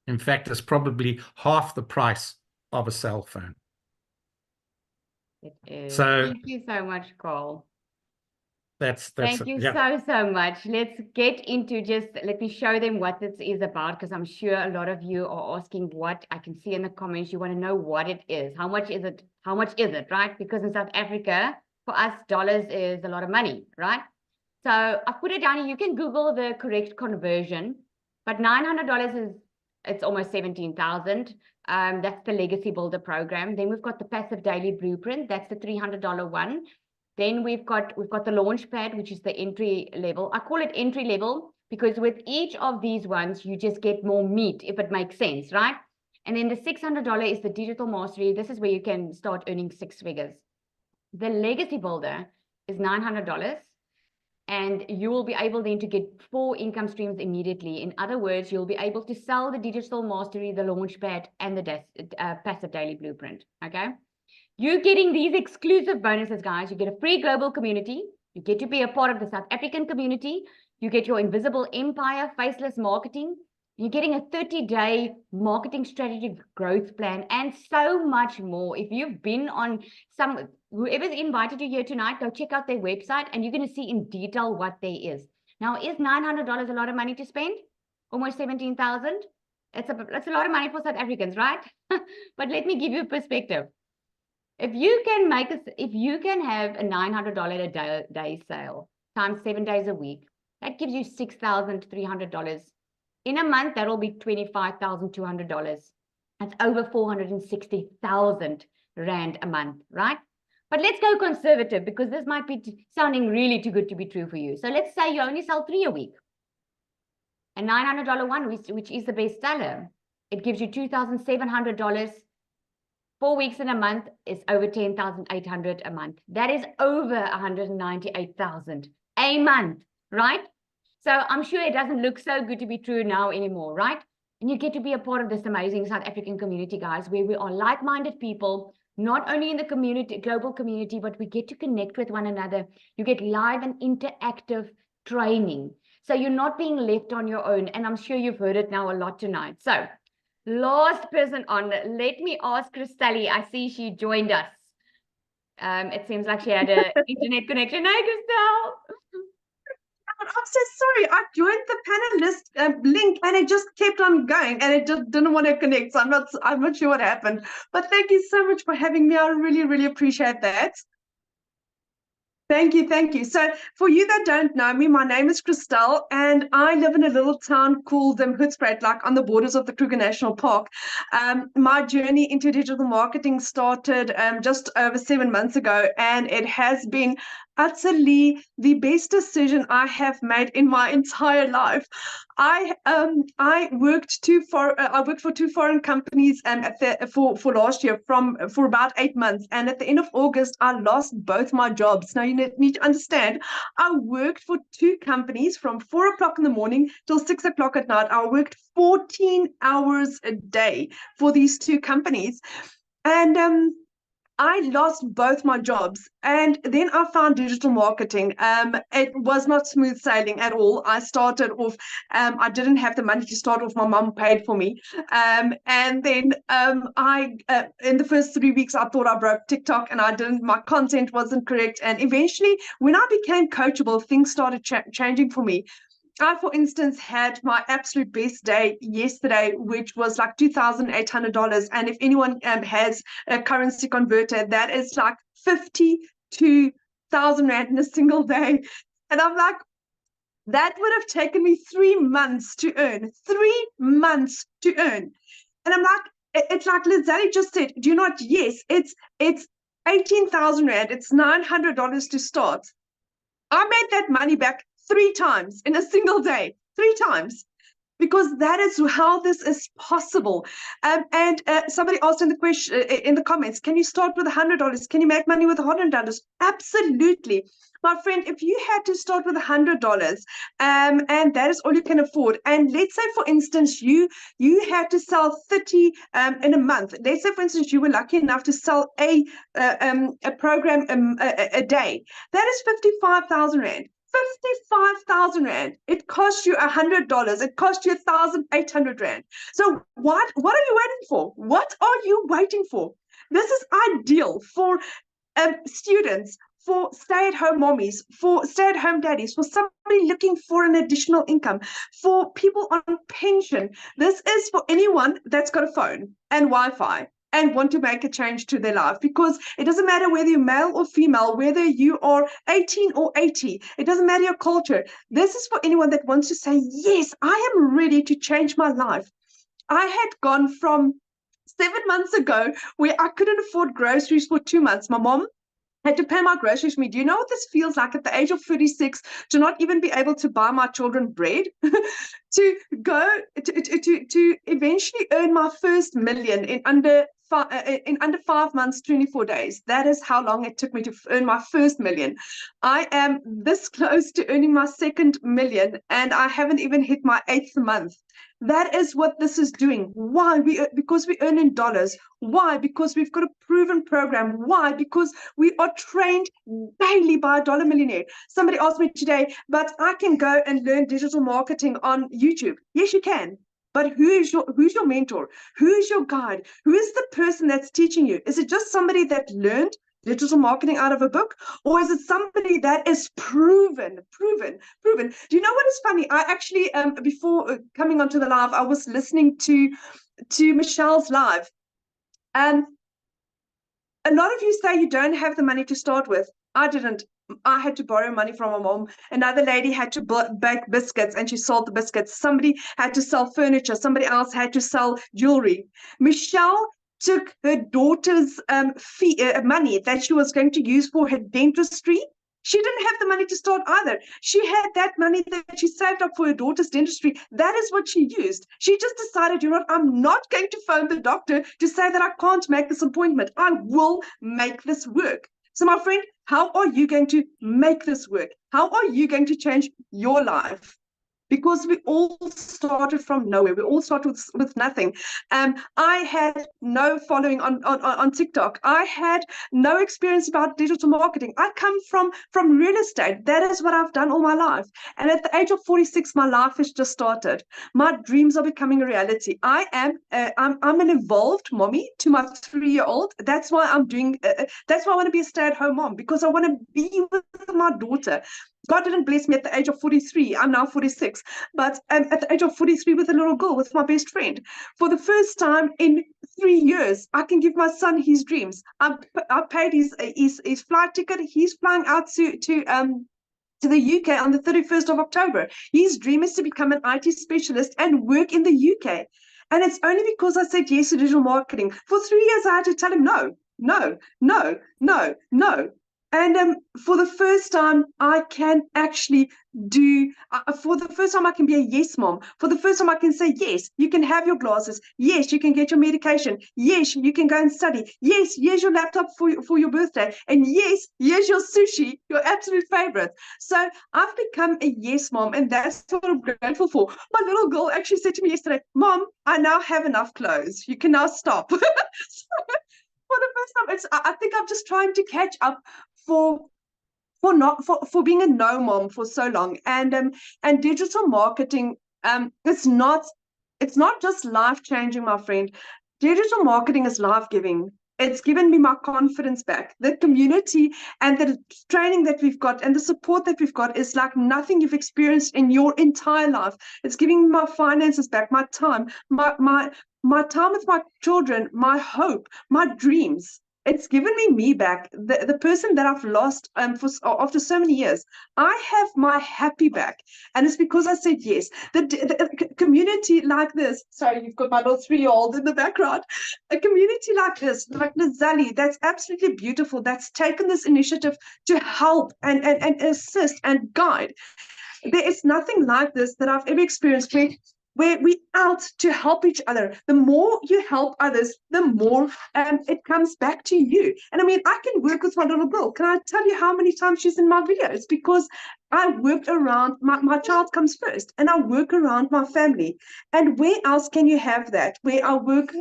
In fact, it's probably half the price of a cell phone. It is. So thank you so much, Cole. Thank you so much. Let's get into let me show them what this is about, because I'm sure a lot of you are asking what. I can see in the comments you want to know what it is. How much is it? How much is it, right? Because in South Africa, for us, dollars is a lot of money, right? So I put it down here. You can Google the correct conversion, but $900 it's almost 17,000. That's the Legacy Builder program. Then we've got the Passive Daily Blueprint. That's the $300 one. Then we've got the Launchpad, which is the entry level. I call it entry level because with each of these ones, you just get more meat, if it makes sense, right? And then the $600 is the Digital Mastery. This is where you can start earning 6 figures. The Legacy Builder is $900. And you will be able then to get 4 income streams immediately. In other words, you'll be able to sell the Digital Mastery, the Launchpad, and the Passive Daily Blueprint, okay? You're getting these exclusive bonuses, guys. You get a free global community. You get to be a part of the South African community. You get your Invisible Empire, Faceless Marketing. You're getting a 30-day marketing strategy growth plan and so much more. If you've been on whoever's invited you here tonight, go check out their website and you're going to see in detail what there is. Now, is $900 a lot of money to spend? Almost 17,000? It's a lot of money for South Africans, right? But let me give you a perspective. If you can have a $900 a day sale times 7 days a week, that gives you $6,300. In a month, that'll be $25,200. That's over 460,000 Rand a month, right? But let's go conservative because this might be sounding really too good to be true for you. So let's say you only sell 3 a week. A $900 one, which is the best seller, it gives you $2,700. 4 weeks in a month is over 10,800 a month. That is over 198,000 a month, right? So I'm sure it doesn't look so good to be true now anymore, right? And you get to be a part of this amazing South African community, guys, where we are like-minded people, not only in the community, global community, but we get to connect with one another. You get live and interactive training. So you're not being left on your own. And I'm sure you've heard it now a lot tonight. So last person on, let me ask Christelle. I see she joined us. It seems like she had an internet connection. Hi, Christelle. I'm so sorry. I joined the panelist link and it just kept on going and it just didn't want to connect. So I'm not sure what happened. But thank you so much for having me. I really, really appreciate that. Thank you, thank you. So for you that don't know me, my name is Christelle and I live in a little town called Hoedspruit, like on the borders of the Kruger National Park. My journey into digital marketing started just over 7 months ago and it has been utterly the best decision I have made in my entire life. I worked for two foreign companies for last year for about 8 months, and at the end of August I lost both my jobs. Now you need to understand, I worked for two companies from 4 o'clock in the morning till 6 o'clock at night. I worked 14 hours a day for these two companies, and I lost both my jobs, and then I found digital marketing. It was not smooth sailing at all. I started off, I didn't have the money to start off. My mom paid for me. And then in the first 3 weeks, I thought I broke TikTok, and my content wasn't correct. And eventually, when I became coachable, things started changing for me. I, for instance, had my absolute best day yesterday, which was like $2,800. And if anyone has a currency converter, that is like 52,000 Rand in a single day. And I'm like, that would have taken me 3 months to earn. 3 months to earn. And I'm like, it's like Lizelle just said, do you not? Yes, it's 18,000 Rand. It's $900 to start. I made that money back 3 times in a single day, 3 times, because that is how this is possible. And somebody asked in the comments, can you start with $100? Can you make money with $100? Absolutely. My friend, if you had to start with $100, and that is all you can afford, and let's say, for instance, you had to sell 30 in a month. Let's say, for instance, you were lucky enough to sell a program a day. That is 55,000 Rand. 55,000 Rand. It cost you $100. It cost you 1,800 Rand. So what are you waiting for? What are you waiting for? This is ideal for students, for stay-at-home mommies, for stay-at-home daddies, for somebody looking for an additional income, for people on pension. This is for anyone that's got a phone and Wi-Fi and want to make a change to their life, because it doesn't matter whether you're male or female, whether you are 18 or 80, it doesn't matter your culture. This is for anyone that wants to say, yes, I am ready to change my life. I had gone from 7 months ago where I couldn't afford groceries for 2 months. My mom had to pay my groceries for me. Do you know what this feels like at the age of 36 to not even be able to buy my children bread? to eventually earn my first million in under 5 months, 24 days. That is how long it took me to earn my first million. I am this close to earning my second million, and I haven't even hit my 8th month. That is what this is doing. Why? Because we earn in dollars. Why? Because we've got a proven program. Why? Because we are trained daily by a dollar millionaire. Somebody asked me today, but I can go and learn digital marketing on YouTube. Yes, you can. But who's your mentor? Who is your guide? Who is the person that's teaching you? Is it just somebody that learned digital marketing out of a book, or is it somebody that is proven? Do you know what is funny? I actually, before coming onto the live, I was listening to Michelle's live, and a lot of you say you don't have the money to start with. I didn't. I had to borrow money from my mom. Another lady had to bake biscuits, and she sold the biscuits. Somebody had to sell furniture. Somebody else had to sell jewelry. Michelle took her daughter's money that she was going to use for her dentistry. She didn't have the money to start either. She had that money that she saved up for her daughter's dentistry. That is what she used. She just decided, you know what, I'm not going to phone the doctor to say that I can't make this appointment. I will make this work. So my friend, how are you going to make this work? How are you going to change your life? Because we all started from nowhere. We all started with nothing. I had no following on TikTok. I had no experience about digital marketing. I come from real estate. That is what I've done all my life. And at the age of 46, my life has just started. My dreams are becoming a reality. I'm an evolved mommy to my 3-year-old. That's why I'm doing. That's why I want to be a stay-at-home mom, because I want to be with my daughter. God didn't bless me at the age of 43. I'm now 46. But at the age of 43 with a little girl, with my best friend. For the first time in 3 years, I can give my son his dreams. I paid his flight ticket. He's flying out to the UK on the 31st of October. His dream is to become an IT specialist and work in the UK. And it's only because I said yes to digital marketing. For 3 years, I had to tell him no. And for the first time, I can actually for the first time, I can be a yes mom. For the first time, I can say, yes, you can have your glasses. Yes, you can get your medication. Yes, you can go and study. Yes, here's your laptop for your birthday. And yes, here's your sushi, your absolute favorite. So I've become a yes mom, and that's what I'm grateful for. My little girl actually said to me yesterday, Mom, I now have enough clothes. You can now stop. So, for the first time, I think I'm just trying to catch up for being a no mom for so long. And digital marketing, it's not just life changing, my friend. Digital marketing is life giving. It's given me my confidence back. The community and the training that we've got and the support that we've got is like nothing you've experienced in your entire life. It's giving me my finances back, my time, my time with my children, my hope, my dreams. It's given me back, the person that I've lost after so many years. I have my happy back, and it's because I said yes. The community like this. Sorry, you've got my little 3-year-old in the background. A community like this, like Nazali, that's absolutely beautiful. That's taken this initiative to help and assist and guide. There is nothing like this that I've ever experienced where we out to help each other. The more you help others, the more it comes back to you. And I mean, I can work with my little girl. Can I tell you how many times she's in my videos? Because I worked around, my child comes first, and I work around my family. And where else can you have that? Where I work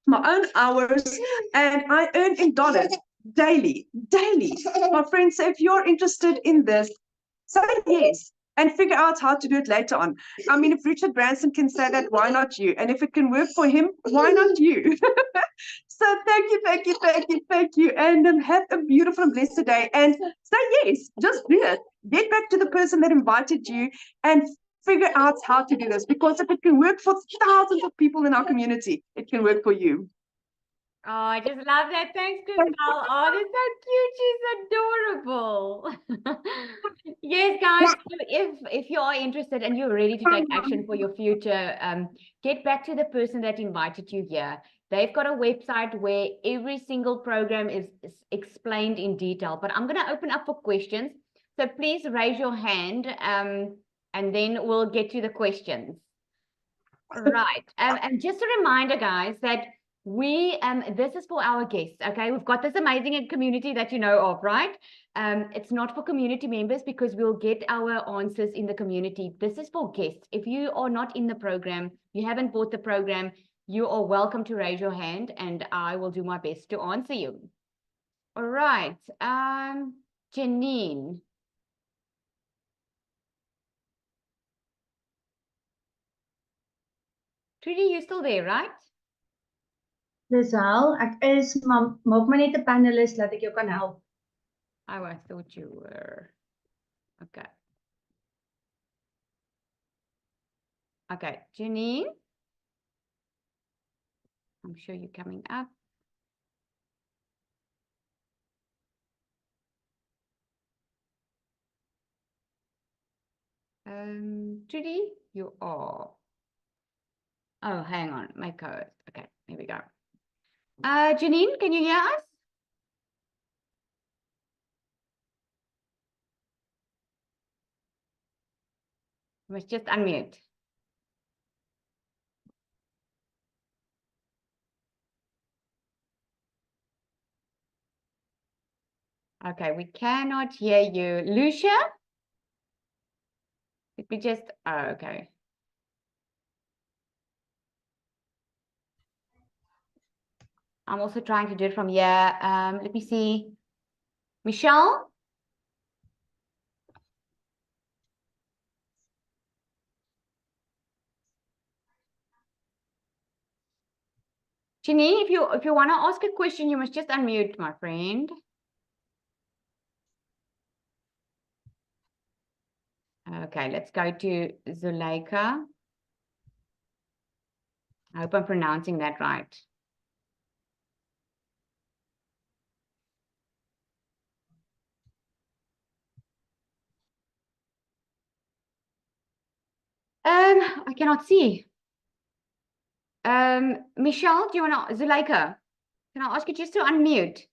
my own hours and I earn in dollars daily. My friends, so if you're interested in this, say yes and figure out how to do it later on. I mean, if Richard Branson can say that, why not you? And if it can work for him, why not you? So thank you. And have a beautiful and blessed day. And say yes, just do it. Get back to the person that invited you and figure out how to do this. Because if it can work for thousands of people in our community, it can work for you. Oh, I just love that. Thanks, Crystal. Oh, they're so cute. She's adorable. Yes, guys, so if you are interested and you're ready to take action for your future, get back to the person that invited you here. They've got a website where every single program is explained in detail, but I'm going to open up for questions. So please raise your hand, and then we'll get to the questions. Right. And just a reminder, guys, that this is for our guests. Okay, we've got this amazing community that you know of, right? It's not for community members because we'll get our answers in the community. This is for guests. If you are not in the program, you haven't bought the program, you are welcome to raise your hand and I will do my best to answer you. All right. Janine. Trudy, you still there, right? Lisel, ek is, maar maak my net 'n panelist laat ek jou kan help. Oh, I thought you were. Okay. Okay, Janine. I'm sure you're coming up. Judy, you are. Oh, hang on, my co-host. Okay, here we go. Janine, can you hear us? You must just unmute. Okay, we cannot hear you. Lucia? Let me just, oh, okay. I'm also trying to do it from here. Let me see. Michelle? Janine, if you want to ask a question, you must just unmute, my friend. Okay, let's go to Zuleika. I hope I'm pronouncing that right. I cannot see. Michelle, do you want to, Zuleika, can I ask you just to unmute?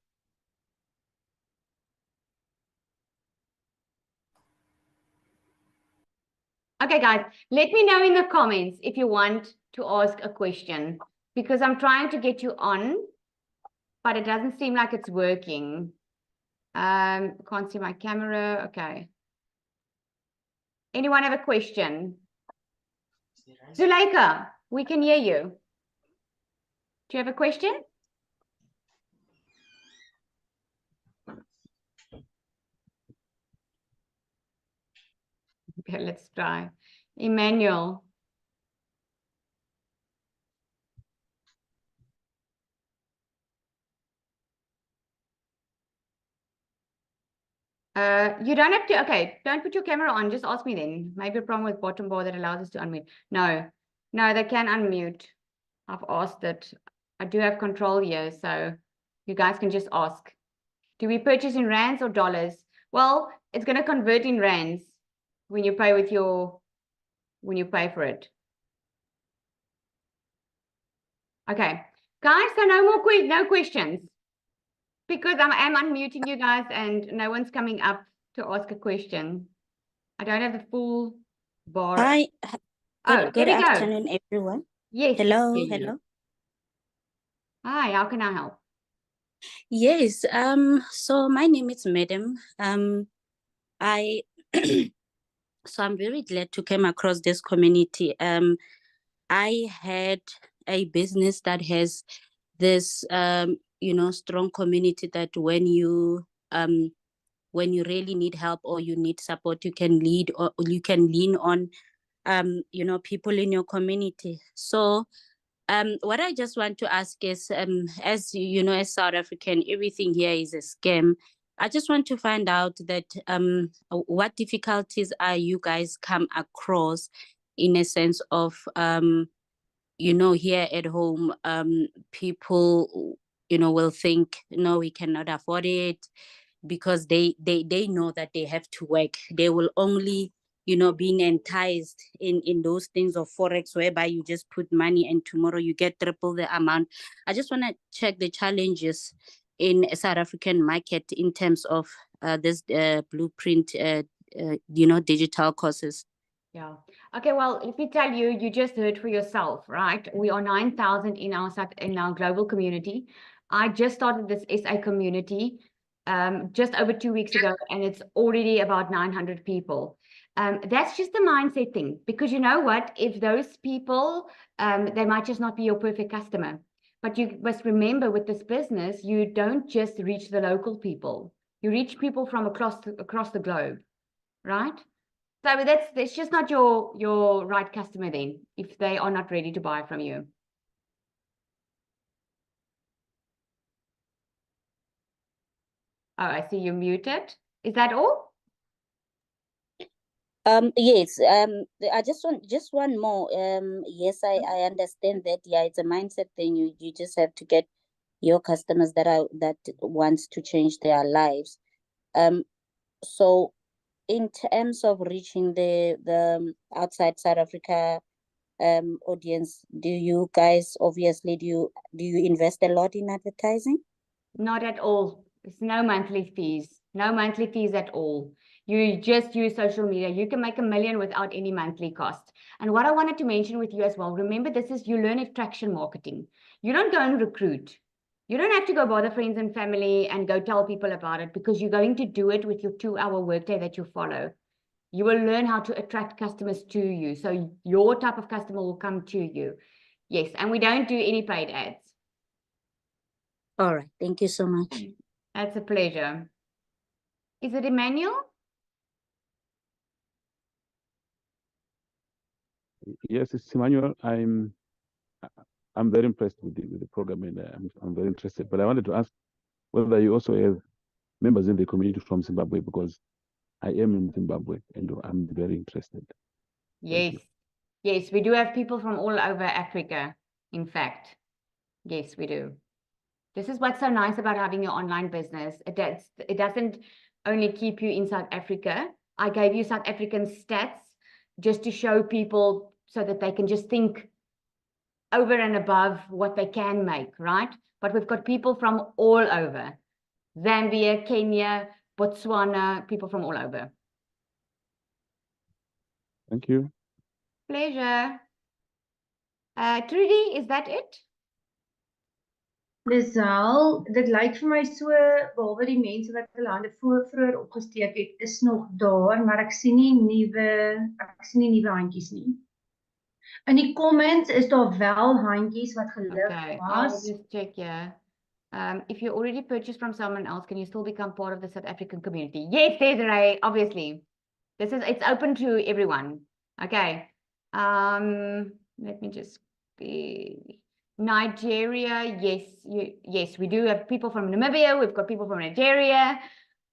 Okay, guys, let me know in the comments if you want to ask a question, because I'm trying to get you on, but it doesn't seem like it's working. Can't see my camera. Okay. Anyone have a question? Zuleika, we can hear you. Do you have a question? Okay, let's try. Emmanuel. You don't have to, okay, don't put your camera on, just ask me then. Maybe a problem with bottom bar that allows us to unmute. No, they can unmute. I've asked it. I do have control here, so you guys can just ask. Do we purchase in rands or dollars? Well, it's going to convert in rands when you pay with when you pay for it. Okay, guys, so no questions. Because I am unmuting you guys and no one's coming up to ask a question. I don't have the full bar. Hi. Oh, Good there we go. afternoon, everyone. Yes. Hello, there you go. hello. Hi, how can I help? Yes, so my name is Madam. I so I'm very glad to come across this community. I had a business that has this strong community that when you really need help or you need support, you can lead or you can lean on people in your community. So what I just want to ask is, as you know, as South African, everything here is a scam. I just want to find out that what difficulties are you guys come across in a sense of here at home, people will think, no, we cannot afford it, because they know that they have to work. They will only being enticed in those things of forex, whereby you just put money and tomorrow you get triple the amount. I just want to check the challenges in South African market in terms of this blueprint digital courses. Yeah. Okay, well, let me tell you, you just heard for yourself, right? We are 9,000 in our global community. I just started this SA community just over 2 weeks ago, and it's already about 900 people. That's just the mindset thing, because you know what? If those people, they might just not be your perfect customer. But you must remember, with this business, you don't just reach the local people. You reach people from across the globe, right? So that's just not your right customer then, if they are not ready to buy from you. Oh, I see you muted. Is that all? Yes, I just one more. Yes, I understand that. Yeah, it's a mindset thing. You just have to get your customers that wants to change their lives. So in terms of reaching the outside South Africa audience, do you guys obviously do you invest a lot in advertising? Not at all. There's no monthly fees. No monthly fees at all. You just use social media. You can make $1 million without any monthly cost. And what I wanted to mention with you as well, remember, you learn attraction marketing. You don't go and recruit. You don't have to go bother friends and family and go tell people about it, because you're going to do it with your 2-hour workday that you follow. You will learn how to attract customers to you. So your type of customer will come to you. Yes, and we don't do any paid ads. All right. Thank you so much. That's a pleasure. Is it Emmanuel? Yes, it's Emmanuel. I'm very impressed with the program, and I'm very interested. But I wanted to ask whether you also have members in the community from Zimbabwe, because I am in Zimbabwe and I'm very interested. Yes. Yes, we do have people from all over Africa, in fact. Yes, we do. This is what's so nice about having your online business. It doesn't only keep you in South Africa. I gave you South African stats just to show people so that they can just think over and above what they can make, right? But we've got people from all over. Zambia, Kenya, Botswana, people from all over. Thank you. Pleasure. Trudy, is that it? Lisel, dit lyk vir my so behalwe die mense wat hulle hande vroeër opgesteek het, is nog daar, maar ek sien nie nuwe handjies nie. In die comments is daar wel handjies wat gelig Okay, I'll was. just check here. If you already purchased from someone else, can you still become part of the South African community? Yes, Desiree, obviously. It's open to everyone. Okay. Let me just be Nigeria. Yes, we do have people from Namibia. We've got people from Nigeria.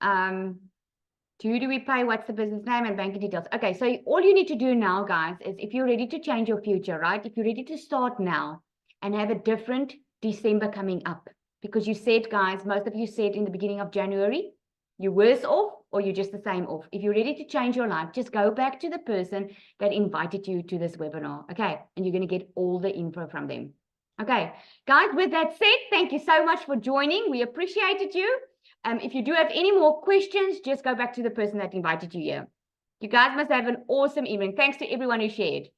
To who do we pay? What's the business name and banking details? Okay, so all you need to do now, guys, is if you're ready to change your future, right? If you're ready to start now and have a different December coming up, because you said, guys, most of you said in the beginning of January, you're worse off or you're just the same off. If you're ready to change your life, just go back to the person that invited you to this webinar, okay? And you're going to get all the info from them. Okay, guys, with that said, thank you so much for joining. We appreciated you. If you do have any more questions, just go back to the person that invited you here. You guys must have an awesome evening. Thanks to everyone who shared.